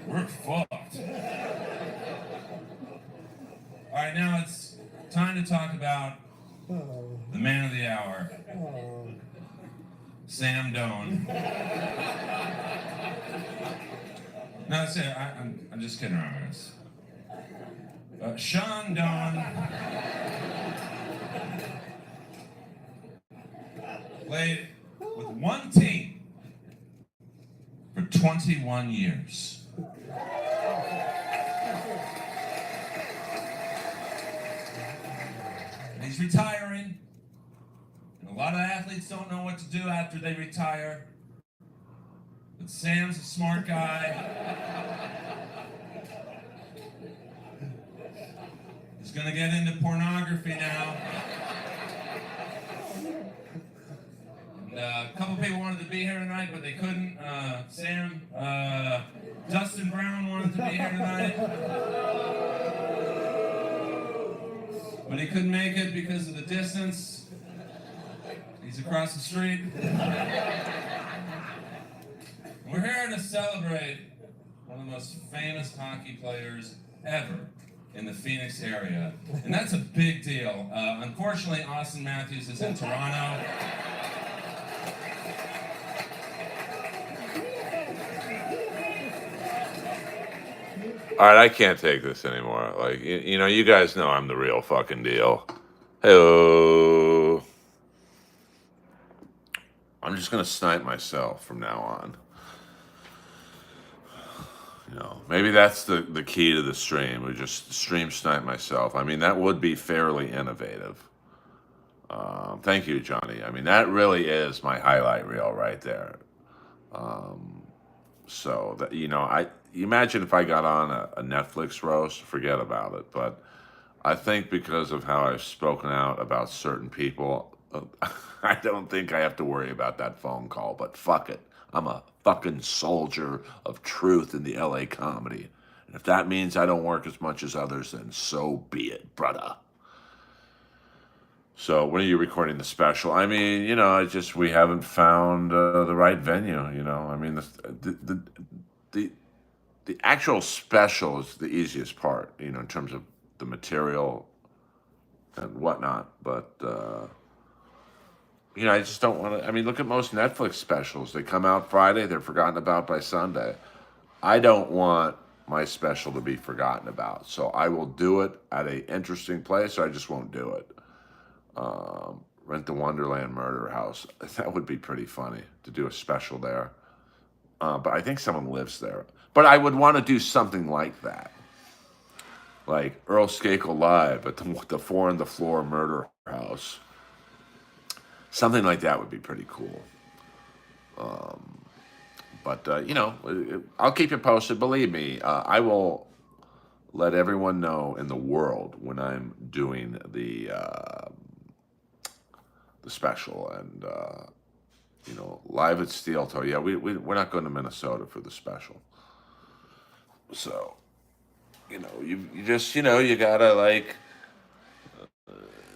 We're fucked. All right, now it's time to talk about the man of the hour, Sam Doan. No, that's it. I'm just kidding around with this. Sean Doan played with one team for 21 years. He's retiring, and a lot of athletes don't know what to do after they retire. But Sam's a smart guy. He's gonna get into pornography now. And, a couple people wanted to be here tonight, but they couldn't. Dustin Brown wanted to be here tonight. But he couldn't make it because of the distance. He's across the street. We're here to celebrate one of the most famous hockey players ever in the Phoenix area. And that's a big deal. Unfortunately, Austin Matthews is in Toronto. All right, I can't take this anymore. Like, you know, you guys know I'm the real fucking deal. Hello. I'm just gonna snipe myself from now on. You know, maybe that's the key to the stream. We just stream snipe myself. I mean, that would be fairly innovative. Thank you, Johnny. I mean, that really is my highlight reel right there. So that, you know, you imagine if I got on a Netflix roast, forget about it. But I think because of how I've spoken out about certain people, I don't think I have to worry about that phone call. But fuck it, I'm a fucking soldier of truth in the LA comedy, and if that means I don't work as much as others, then so be it, brother. So when are you recording the special? I mean, you know, we haven't found the right venue. You know, I mean, the actual special is the easiest part, you know, in terms of the material and whatnot. But, you know, I just don't want to. I mean, look at most Netflix specials. They come out Friday, they're forgotten about by Sunday. I don't want my special to be forgotten about. So I will do it at an interesting place, or I just won't do it. Rent the Wonderland Murder House. That would be pretty funny to do a special there. But I think someone lives there. But I would want to do something like that. Like Earl Skakel live at the 4 on the Floor Murder House. Something like that would be pretty cool. But you know, I'll keep you posted. Believe me, I will let everyone know in the world when I'm doing the special. And you know, live at Steel Toe. Yeah, we're not going to Minnesota for the special. So, you know, you just, you know, you gotta like,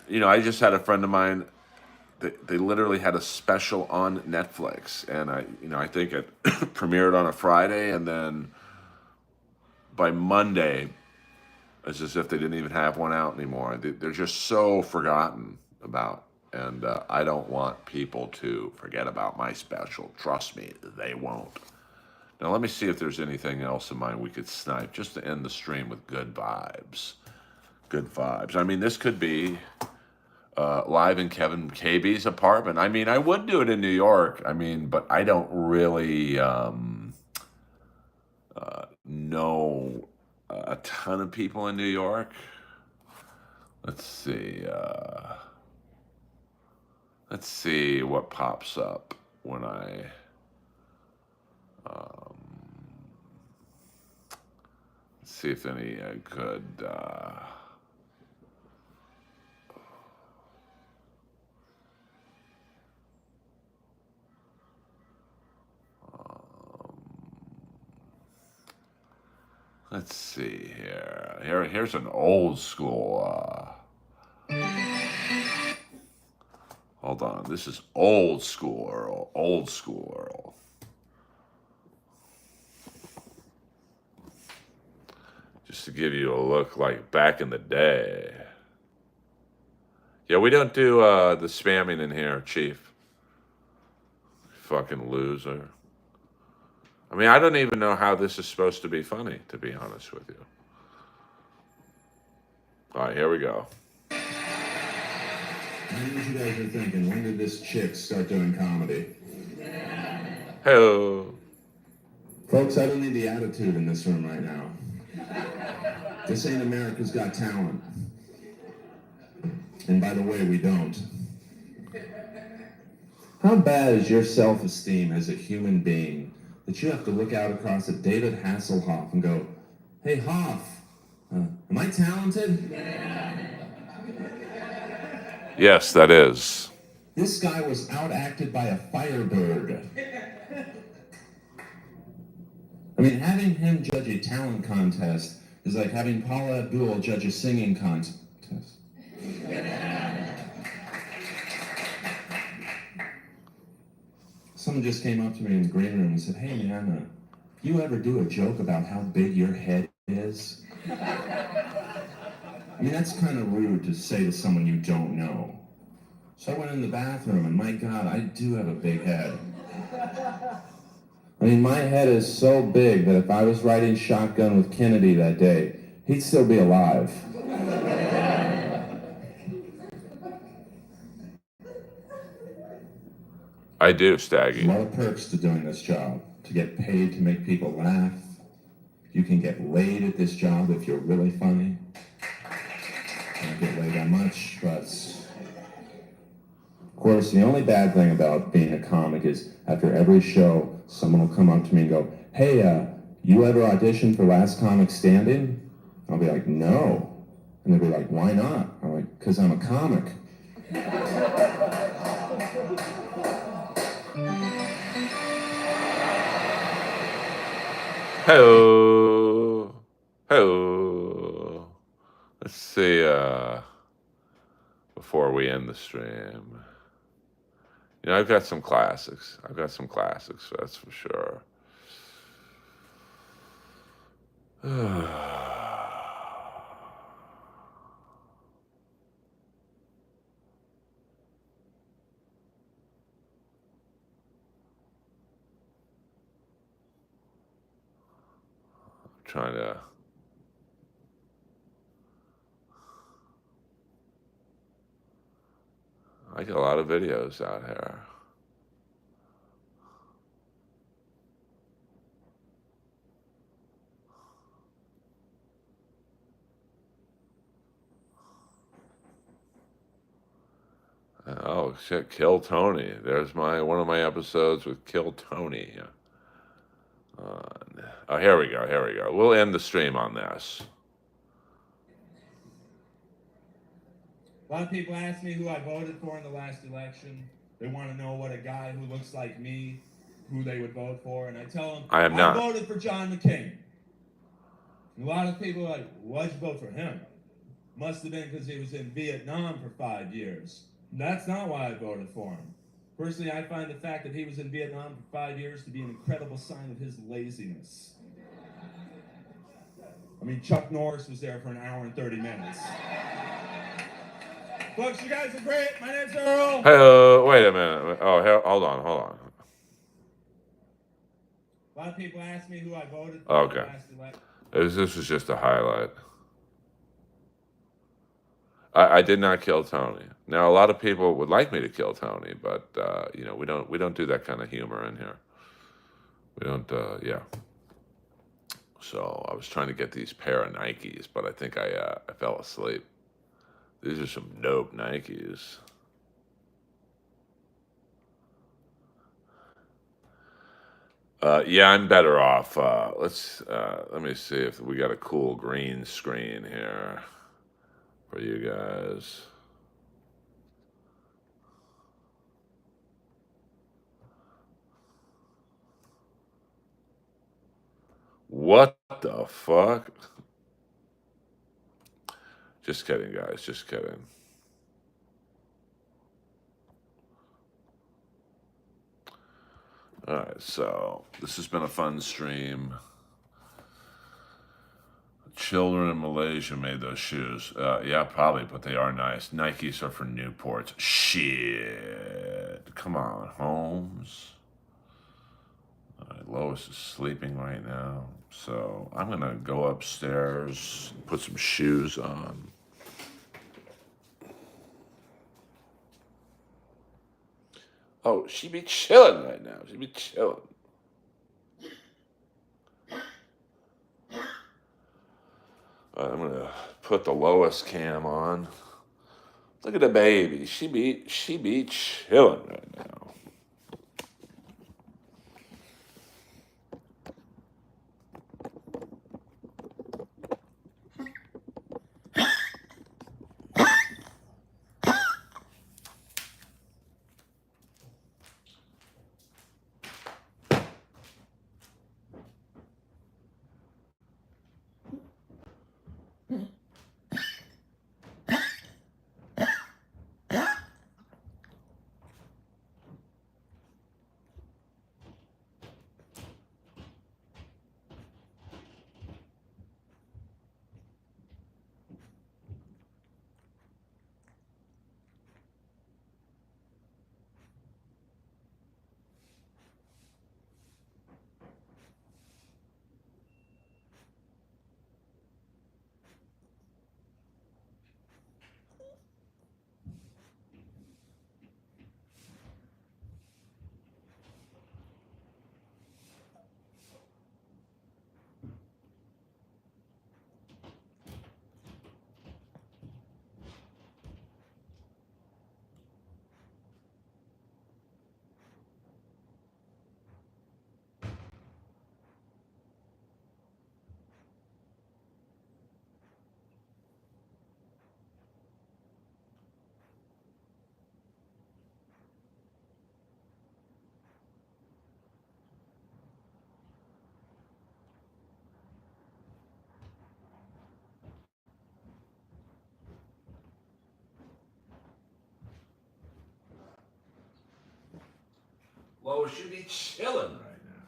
you know, I just had a friend of mine. They literally had a special on Netflix, and I think it premiered on a Friday, and then by Monday, it's as if they didn't even have one out anymore. They're just so forgotten about. And I don't want people to forget about my special. Trust me, they won't. Now, let me see if there's anything else in mind we could snipe, just to end the stream with good vibes. Good vibes. I mean, this could be live in Kevin KB's apartment. I mean, I would do it in New York. I mean, but I don't really know a ton of people in New York. Let's see. Let's see what pops up when I. Um, let's see if any good. Let's see here. Here's an old school. Hold on. This is old school Earl. Old school Earl. Just to give you a look like back in the day. Yeah, we don't do the spamming in here, Chief. Fucking loser. I mean, I don't even know how this is supposed to be funny, to be honest with you. All right, here we go. I know what you guys are thinking. When did this chick start doing comedy? Hello. Folks, I don't need the attitude in this room right now. This ain't America's Got Talent. And by the way, we don't. How bad is your self-esteem as a human being that you have to look out across at David Hasselhoff and go, "Hey, Hoff, am I talented?" Yes, that is. This guy was outacted by a firebird. I mean, having him judge a talent contest is like having Paula Abdul judge a singing contest. Someone just came up to me in the green room and said, "Hey man, you ever do a joke about how big your head is?" I mean, that's kind of rude to say to someone you don't know. So I went in the bathroom and my God, I do have a big head. I mean, my head is so big that if I was riding shotgun with Kennedy that day, he'd still be alive. I do, There's a Staggy. lot of perks to doing this job. To get paid to make people laugh. You can get laid at this job if you're really funny. I don't get laid that much, but of course, the only bad thing about being a comic is after every show, someone will come up to me and go, "Hey, you ever audition for Last Comic Standing?" I'll be like, "No." And they'll be like, "Why not?" I'm like, "'Cause I'm a comic." Hello. Hello. Let's see, before we end the stream. You know, I've got some classics. That's for sure. Trying to. I get a lot of videos out here. Oh shit! Kill Tony. There's one of my episodes with Kill Tony. Oh, here we go. We'll end the stream on this. A lot of people ask me who I voted for in the last election. They want to know what a guy who looks like me, who they would vote for, and I tell them, I am not. voted for John McCain. And a lot of people are like, "Why'd you vote for him?" Must have been because he was in Vietnam for 5 years. And that's not why I voted for him. Personally, I find the fact that he was in Vietnam for 5 years to be an incredible sign of his laziness. I mean, Chuck Norris was there for an hour and 30 minutes. Folks, you guys are great. My name's Earl. Hello. Wait a minute. Oh, hold on. A lot of people ask me who I voted for Okay. in the last election. This was just a highlight. I did not kill Tony. Now a lot of people would like me to kill Tony, but you know, we don't do that kind of humor in here. We don't. Yeah. So I was trying to get these pair of Nikes, but I think I fell asleep. These are some dope Nikes. Yeah, I'm better off. Let me see if we got a cool green screen here for you guys. What the fuck? Just kidding, guys. Just kidding. All right, so this has been a fun stream. Children in Malaysia made those shoes. Yeah, probably, but they are nice. Nikes are for Newports. Shit. Come on, Holmes. All right, Lois is sleeping right now. So I'm going to go upstairs, put some shoes on. Oh, she be chilling right now. She be chilling. I'm going to put the Lois cam on. Look at the baby. She be chilling right now. Lois should be chilling right now.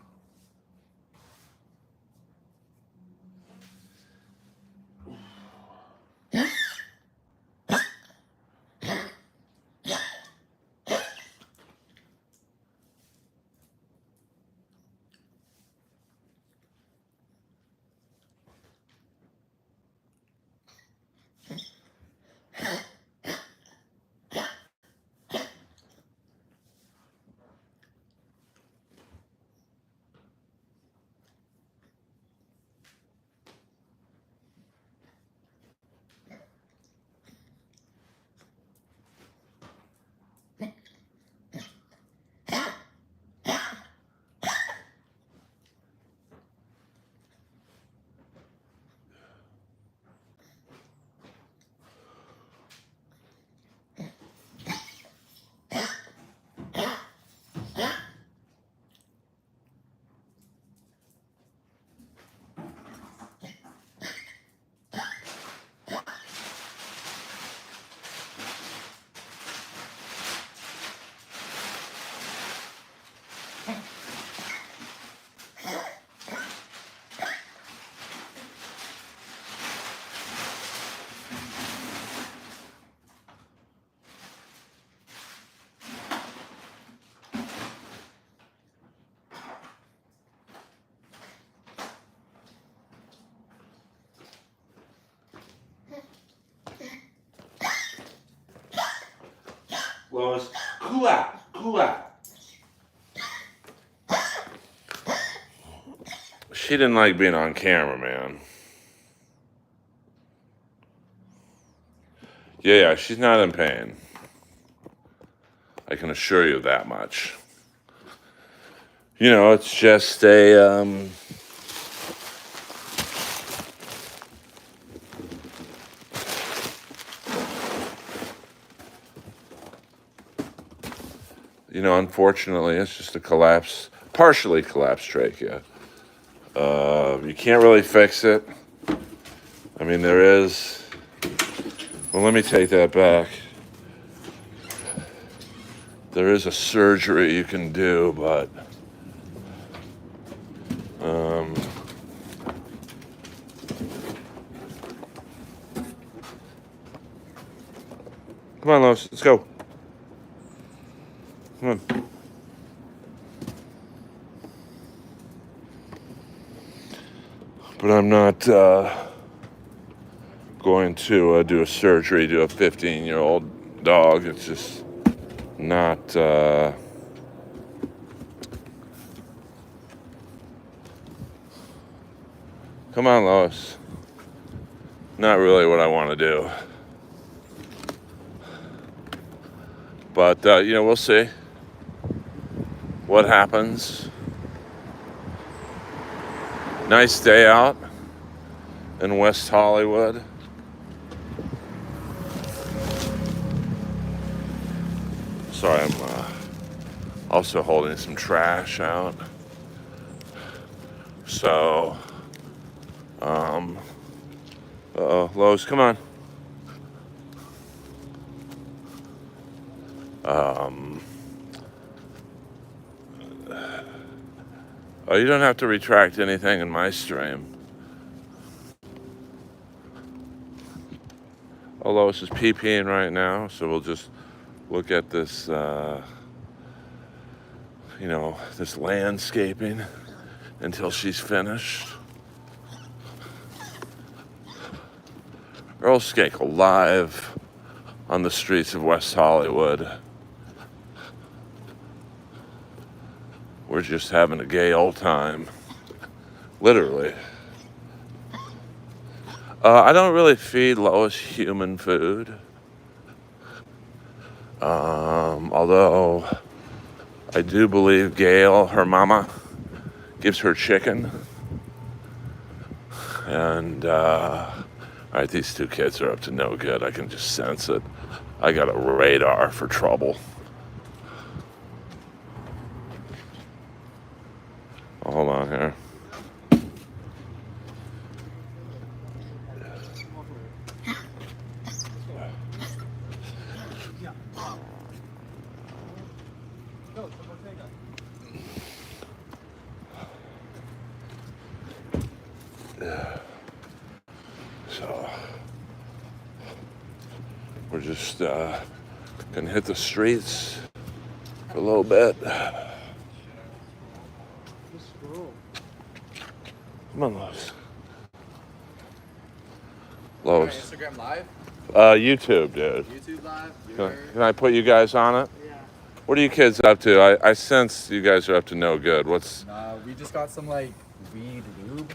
Lois, cool out, cool out. She didn't like being on camera, man. Yeah, she's not in pain. I can assure you that much. You know, it's just a, you know, unfortunately, it's just a partially collapsed trachea. You can't really fix it. I mean, there is, well, let me take that back. There is a surgery you can do, but come on, Lois, let's go. Come on. But I'm not going to do a surgery to a 15-year-old dog. It's just not. Come on, Lois. Not really what I want to do. But, you know, we'll see what happens. Nice day out in West Hollywood. Sorry, I'm also holding some trash out. So, uh-oh, Lois, come on. Oh, you don't have to retract anything in my stream. Oh, Lois is pee-peeing right now, so we'll just look at this, you know, this landscaping until she's finished. Earl Skakel live on the streets of West Hollywood. We're just having a gay old time. Literally. I don't really feed Lois human food. Although I do believe Gail, her mama, gives her chicken. And, all right, these two kids are up to no good. I can just sense it. I got a radar for trouble. Oh, hold on here. So we're just gonna hit the streets for a little bit. Come on, Lois. Lois. Instagram Live? YouTube, dude. YouTube Live? Can I put you guys on it? Yeah. What are you kids up to? I sense you guys are up to no good. What's... we just got some, like, weed lube.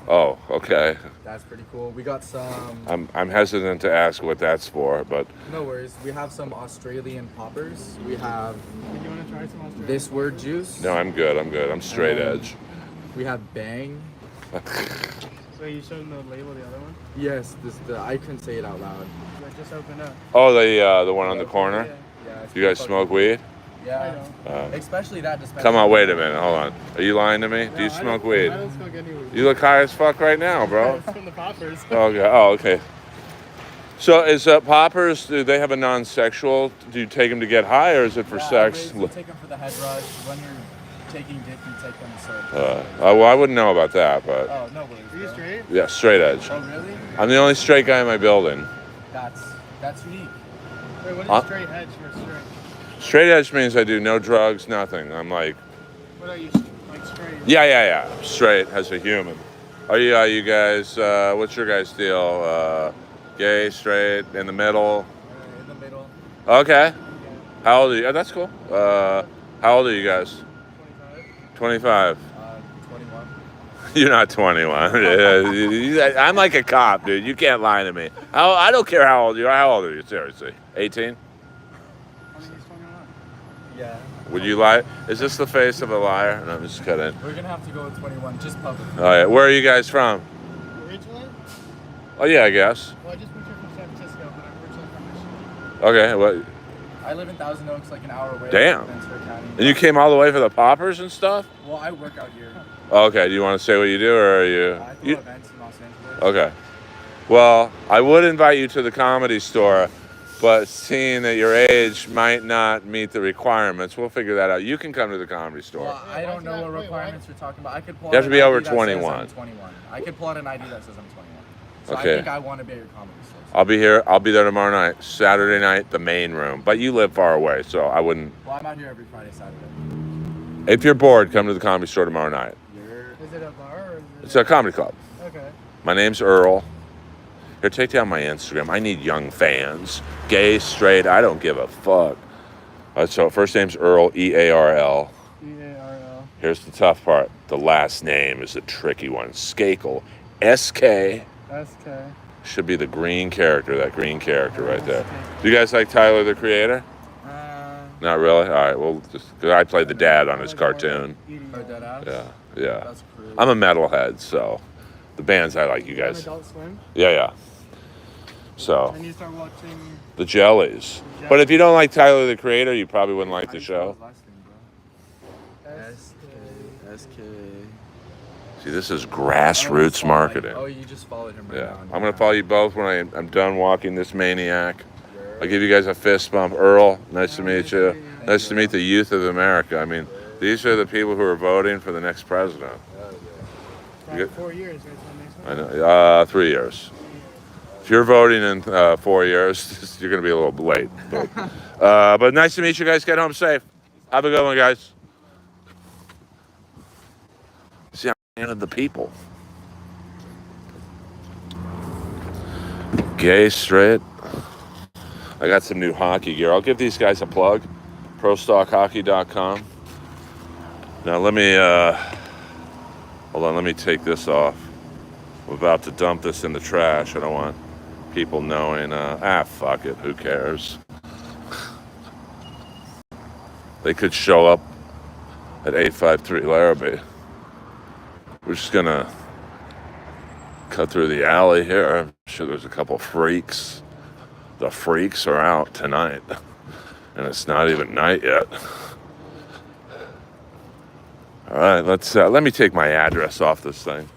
Oh, okay. That's pretty cool. We got some... I'm hesitant to ask what that's for, but... No worries. We have some Australian poppers. We have... Do you want to try some Australian? This word juice. No, I'm good. I'm straight edge. We have Bang. So you showed them the label, the other one? Yes, I couldn't say it out loud. It just opened up. Oh, the one on the corner? Yeah. You guys smoke weed? Yeah. Especially that dispenser. Come on, wait a minute. Hold on. Are you lying to me? Do you smoke weed? I don't smoke any weed. You look high as fuck right now, bro. It's from the poppers. Okay. Oh, okay. So is poppers, do they have a non-sexual? Do you take them to get high, or is it for sex? You take them for the head rush. When you're taking dick, you take them so... Well, I wouldn't know about that, but... Oh, no worries. Are you straight? Yeah, straight edge. Oh, really? I'm the only straight guy in my building. That's unique. Wait, what is straight edge for straight? Straight edge means I do no drugs, nothing. I'm like... What are you, like straight? Yeah. Straight as a human. Are you guys, what's your guys' deal? Gay, straight, in the middle? In the middle. Okay. How old are you? Oh, that's cool. How old are you guys? 25. 25. 21. You're not 21. I'm like a cop, dude. You can't lie to me. I don't care how old you are. How old are you? Seriously. 18? I mean, he's 21. Yeah. Would you lie? Is this the face of a liar? No, I'm just kidding. We're gonna have to go with 21, just publicly. Oh, yeah. Where are you guys from? Originally? Oh, yeah, I guess. Well, I just moved here from San Francisco, but I'm originally from Michigan. Okay. What? I live in Thousand Oaks, like an hour away. Damn. From Ventura County. And you came all the way for the poppers and stuff? Well, I work out here. Okay. Do you want to say what you do, or are you? I throw you events in Los Angeles. okay. Well, I would invite you to the Comedy Store, but seeing that your age might not meet the requirements, we'll figure that out. You can come to the Comedy Store. Well, I don't know what requirements you're talking about. I could pull You have out to be an over ID that says 21. I'm 21. I could pull out an ID that says I'm 21. So Okay. I think I want to be at your comedy store. I'll be here. I'll be there tomorrow night, Saturday night, the main room. But you live far away, so I wouldn't. Well, I'm out here every Friday, Saturday. If you're bored, come to the Comedy Store tomorrow night. Is it a bar or is it It's a comedy club. Okay. My name's Earl. Here, take down my Instagram. I need young fans. Gay, straight, I don't give a fuck. So first name's Earl, E-A-R-L. E-A-R-L. Here's the tough part. The last name is a tricky one. Skakel. S-K. S-K. Should be the green character, that green character right there. Do you guys like Tyler, the Creator? Not really? All right, well, just, 'cause I played the dad on his cartoon. Or dead ass? Yeah, yeah. That's crazy. I'm a metalhead, so the bands I like, you On guys. Adult Swim. Yeah. So, And you start watching. the Jellies. But if you don't like Tyler, the Creator, you probably wouldn't like the show. S-K. See, this is grassroots marketing. Oh, you just followed him right Yeah, now. I'm gonna follow you both when I'm done walking this maniac. I'll give you guys a fist bump. Earl, nice to meet you. Nice to meet the youth of America. I mean, these are the people who are voting for the next president. You get- 4 years, right? So next one. I know, 3 years. If you're voting in 4 years, you're gonna be a little late. But nice to meet you guys. Get home safe. Have a good one, guys. See, I'm a man of the people. Gay, straight. I got some new hockey gear. I'll give these guys a plug. ProStockHockey.com. Now let me, hold on, let me take this off. I'm about to dump this in the trash. I don't want people knowing, fuck it, who cares? They could show up at 853 Larrabee. We're just gonna cut through the alley here. I'm sure there's a couple freaks. The freaks are out tonight, and it's not even night yet. All right, let me take my address off this thing.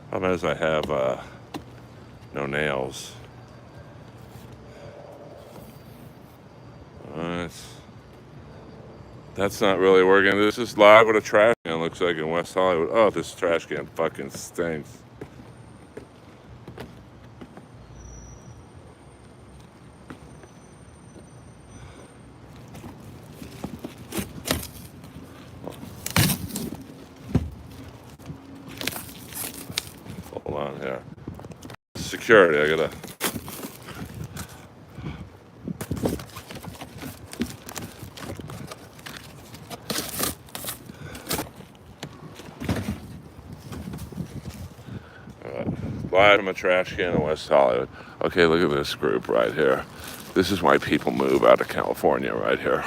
Problem is I have no nails. All right. That's not really working. This is live what a trash can looks like in West Hollywood. Oh, this trash can fucking stinks. Hold on here. Security, I gotta. Live from a trash can in West Hollywood. Okay, look at this group right here. This is why people move out of California right here.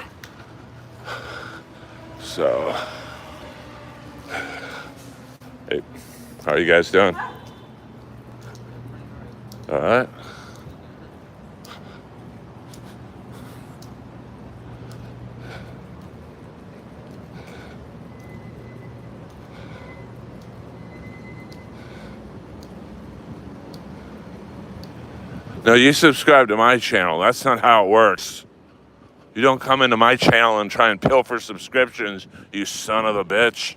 So, hey, how are you guys doing? All right. No, you subscribe to my channel. That's not how it works. You don't come into my channel and try and pilfer subscriptions, you son of a bitch.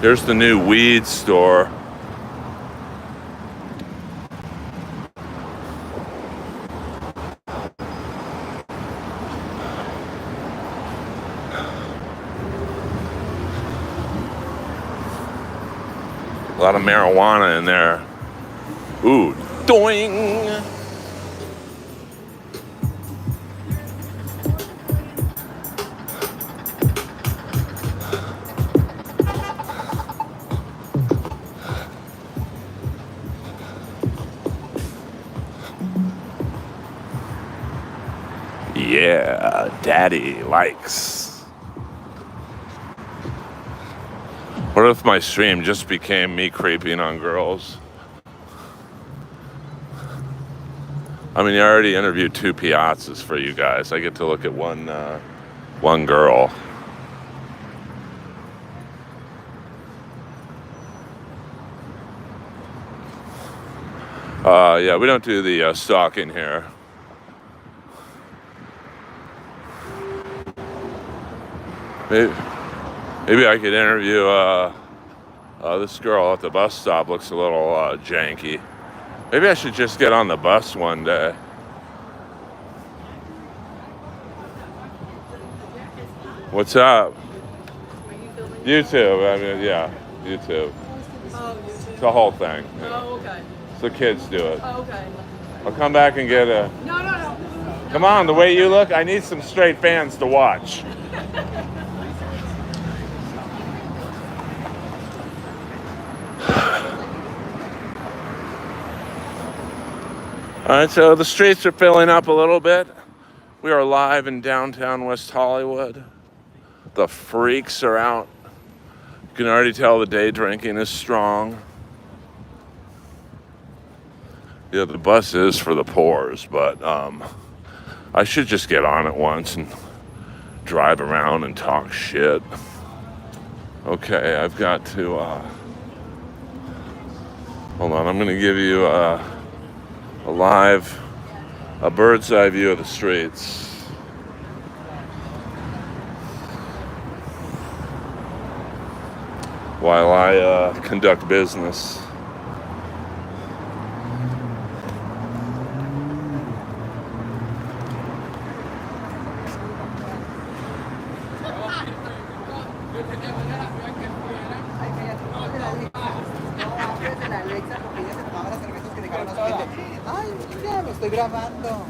Here's the new weed store. A lot of marijuana in there. Ooh, doing. Yeah, daddy likes. What if my stream just became me creeping on girls? I mean, I already interviewed 2 piazzas for you guys. I get to look at one girl. Yeah, we don't do the stalking here. Maybe I could interview this girl at the bus stop. Looks a little janky. Maybe I should just get on the bus one day. What's up? YouTube. I mean, yeah, YouTube. Oh, YouTube. It's the whole thing. Oh, okay. The kids do it. Oh, okay. I'll come back and get a. No. Come on, the way you look, I need some straight fans to watch. All right, so the streets are filling up a little bit. We are live in downtown West Hollywood. The freaks are out. You can already tell the day drinking is strong. Yeah, the bus is for the poors, but I should just get on it once and drive around and talk shit. Okay, I've got to, hold on, I'm gonna give you a bird's eye view of the streets. While I conduct business. Ay, ya lo estoy grabando.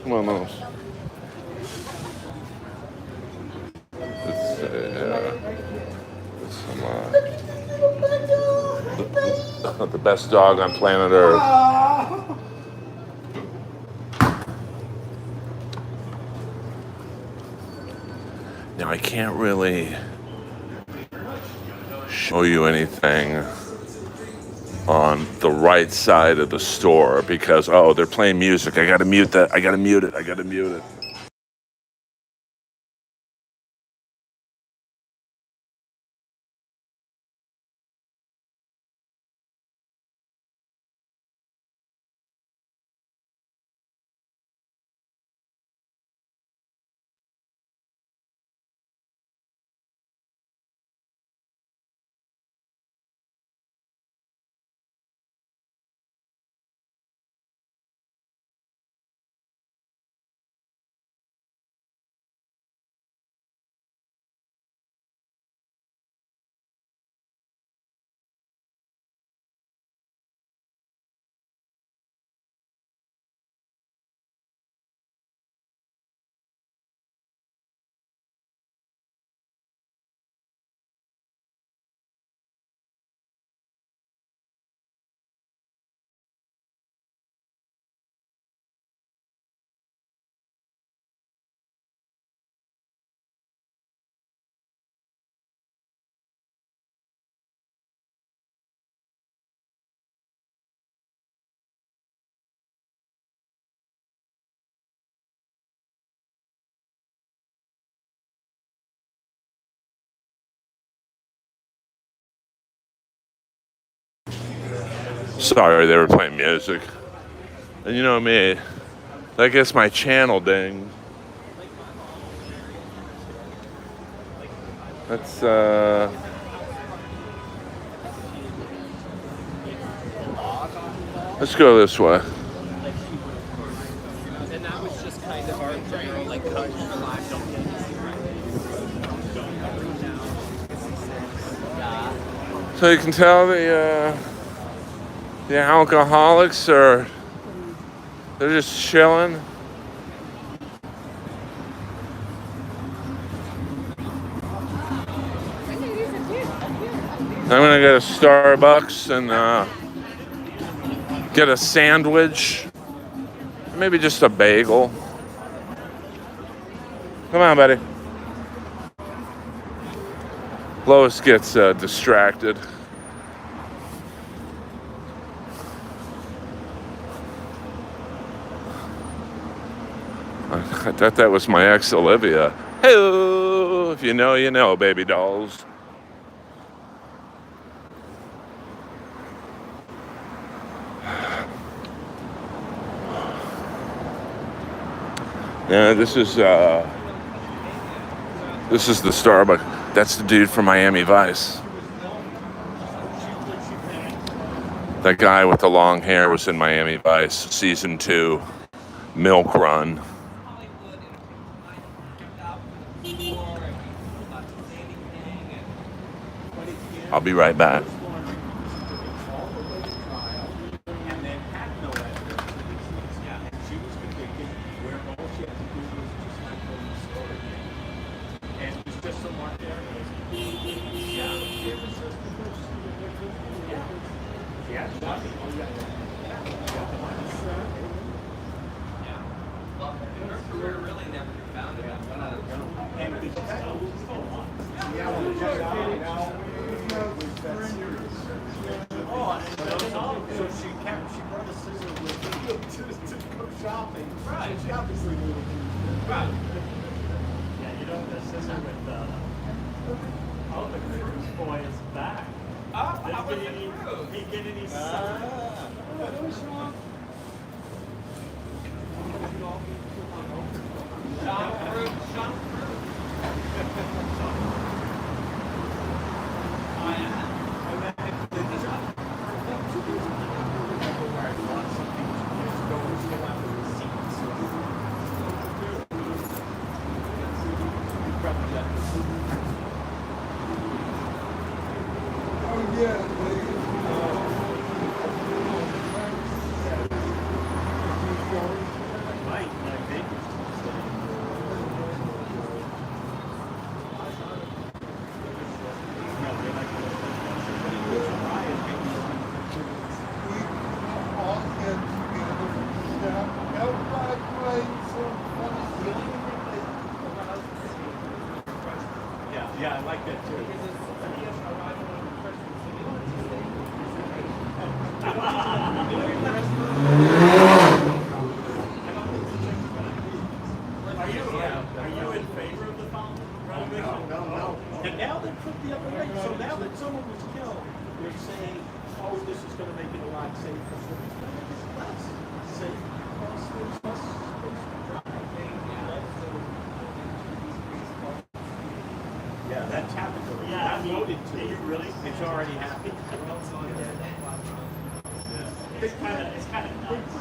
Come on, Mouse. Let's the best dog on planet Earth. Now I can't really show you anything on the right side of the store because they're playing music. I gotta mute that. I gotta mute it. Sorry, they were playing music. And you know me, that gets my channel ding. Let's go this way. And that was just kind of our general, like, cut and relax. So you can tell the alcoholics they're just chilling. I'm gonna go to Starbucks and get a sandwich, maybe just a bagel. Come on, buddy. Lois gets distracted. I thought that was my ex Olivia. Hello, if you know, you know, baby dolls. Yeah, this is the Starbucks. That's the dude from Miami Vice. That guy with the long hair was in Miami Vice, season 2, Milk Run. I'll be right back. Yeah, I like that too. Are you in favor of the fountain? No. And now they put the other way. So now that someone was killed, they're saying, oh, this is going to make it a lot safer. So it's going to make it less safe. Yeah, that's happened. Yeah, I voted to. You really? It's already happened. It's kind of nuts.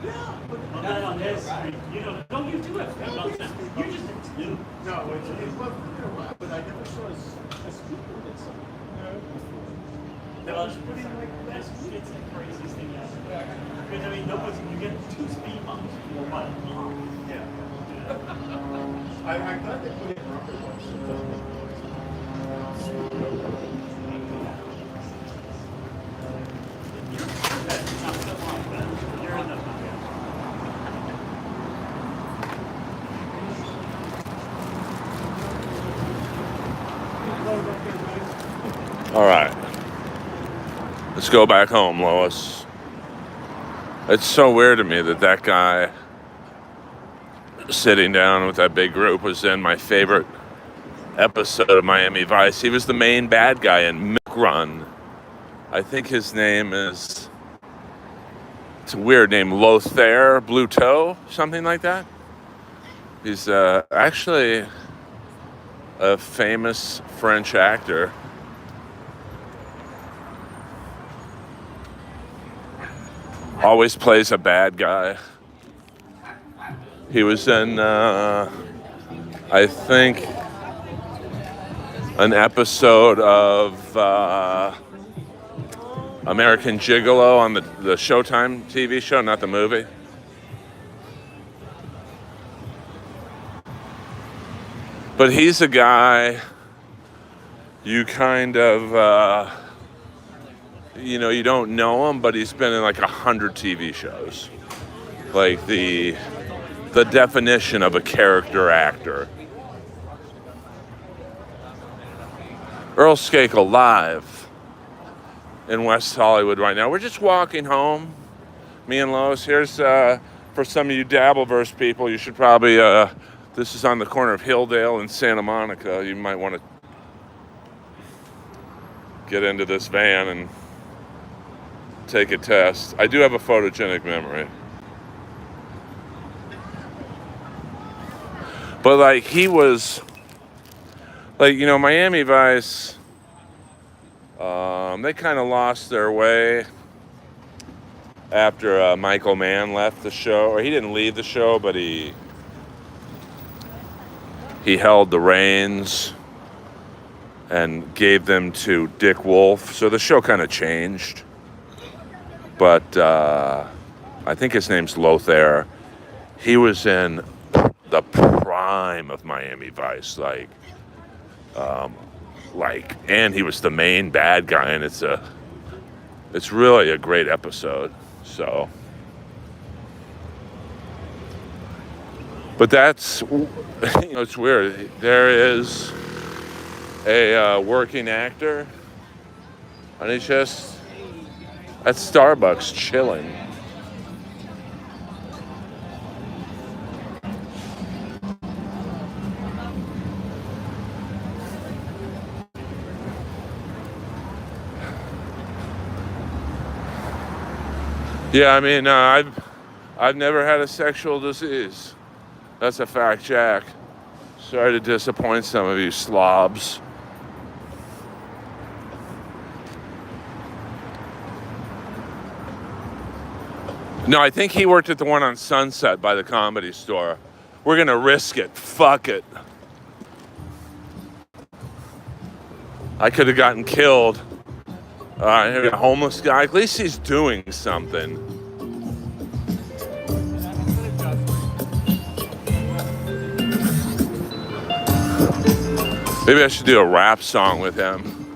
Yeah, but not on this street. You know, no, you do have speed bumps now. You just didn't. No, it wasn't there, but I never saw a speed bump in something. That was pretty like that. It's the craziest thing ever. Because I mean, you get 2 speed bumps for what? Yeah. I'm glad they put it in rubber ones. All right. Let's go back home, Lois. It's so weird to me that guy sitting down with that big group was in my favorite episode of Miami Vice. He was the main bad guy in Milk Run. I think his name is, it's a weird name, Lothair Bluteau, something like that. He's actually a famous French actor. Always plays a bad guy. He was in, I think, an episode of American Gigolo on the Showtime TV show, not the movie. But he's a guy you kind of, you don't know him, but he's been in like 100 TV shows. Like the definition of a character actor. Earl Skakel live in West Hollywood right now. We're just walking home, me and Lois. Here's, for some of you Davverse people, you should probably, this is on the corner of Hilldale and Santa Monica. You might want to get into this van and take a test. I do have a photogenic memory. But like he was, like, Miami Vice, they kind of lost their way after Michael Mann left the show. Or he didn't leave the show, but he held the reins and gave them to Dick Wolf. So the show kind of changed. But I think his name's Lothair. He was in the prime of Miami Vice, and he was the main bad guy, and it's really a great episode. So, but that's, it's weird. There is a working actor, and he's just at Starbucks chilling. Yeah, I mean, I've never had a sexual disease. That's a fact, Jack. Sorry to disappoint some of you slobs. No, I think he worked at the one on Sunset by the Comedy Store. We're gonna risk it. Fuck it. I could have gotten killed. A homeless guy. At least he's doing something. Maybe I should do a rap song with him.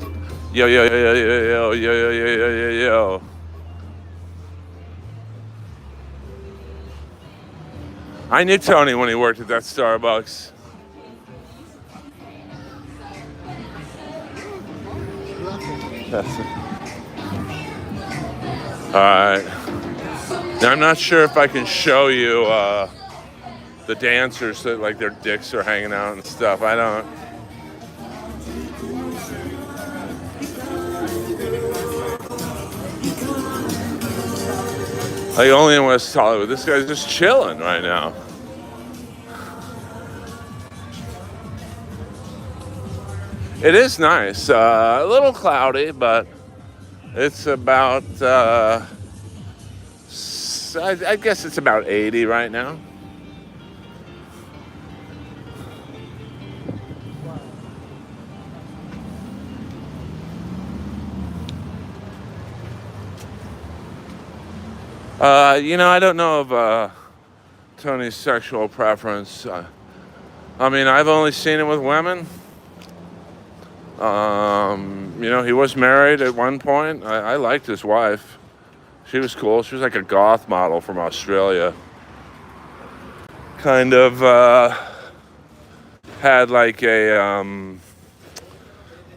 Yo, yo, yo, yo, yo, yo, yo, yo, yo, yo, yo. I knew Tony when he worked at that Starbucks. Alright. Now I'm not sure if I can show you the dancers that like their dicks are hanging out and stuff. I don't. Like only in West Hollywood. This guy's just chilling right now. It is nice. A little cloudy, but it's about, I guess it's about 80 right now. I don't know of Tony's sexual preference. I mean, I've only seen it with women. He was married at one point. I liked his wife. She was cool. She was like a goth model from Australia. Kind of had like a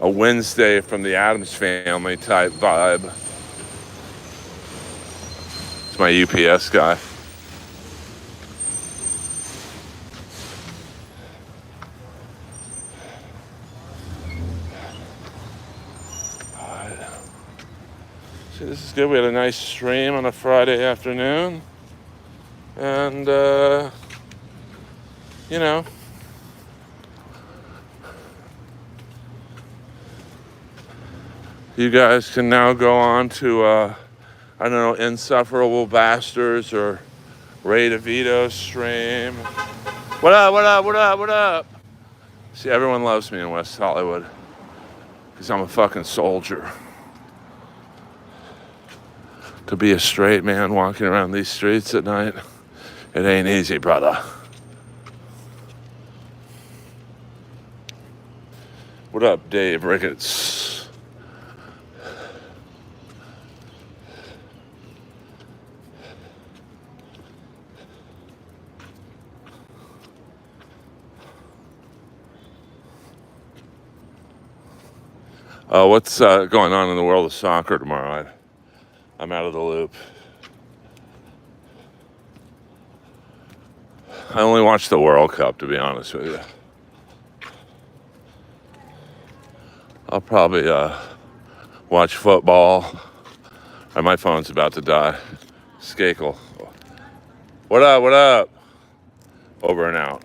Wednesday from the Addams Family type vibe. It's my UPS guy. See, this is good. We had a nice stream on a Friday afternoon. And, you know, you guys can now go on to, I don't know, Insufferable Bastards or Ray DeVito's stream. What up, what up, what up, what up? See, everyone loves me in West Hollywood because I'm a fucking soldier. To be a straight man walking around these streets at night, it ain't easy, brother. What up, Dave Ricketts? What's going on in the world of soccer tomorrow? I'm out of the loop. I only watched the World Cup, to be honest with you. I'll probably watch football. My phone's about to die. Skakel. What up, what up? Over and out.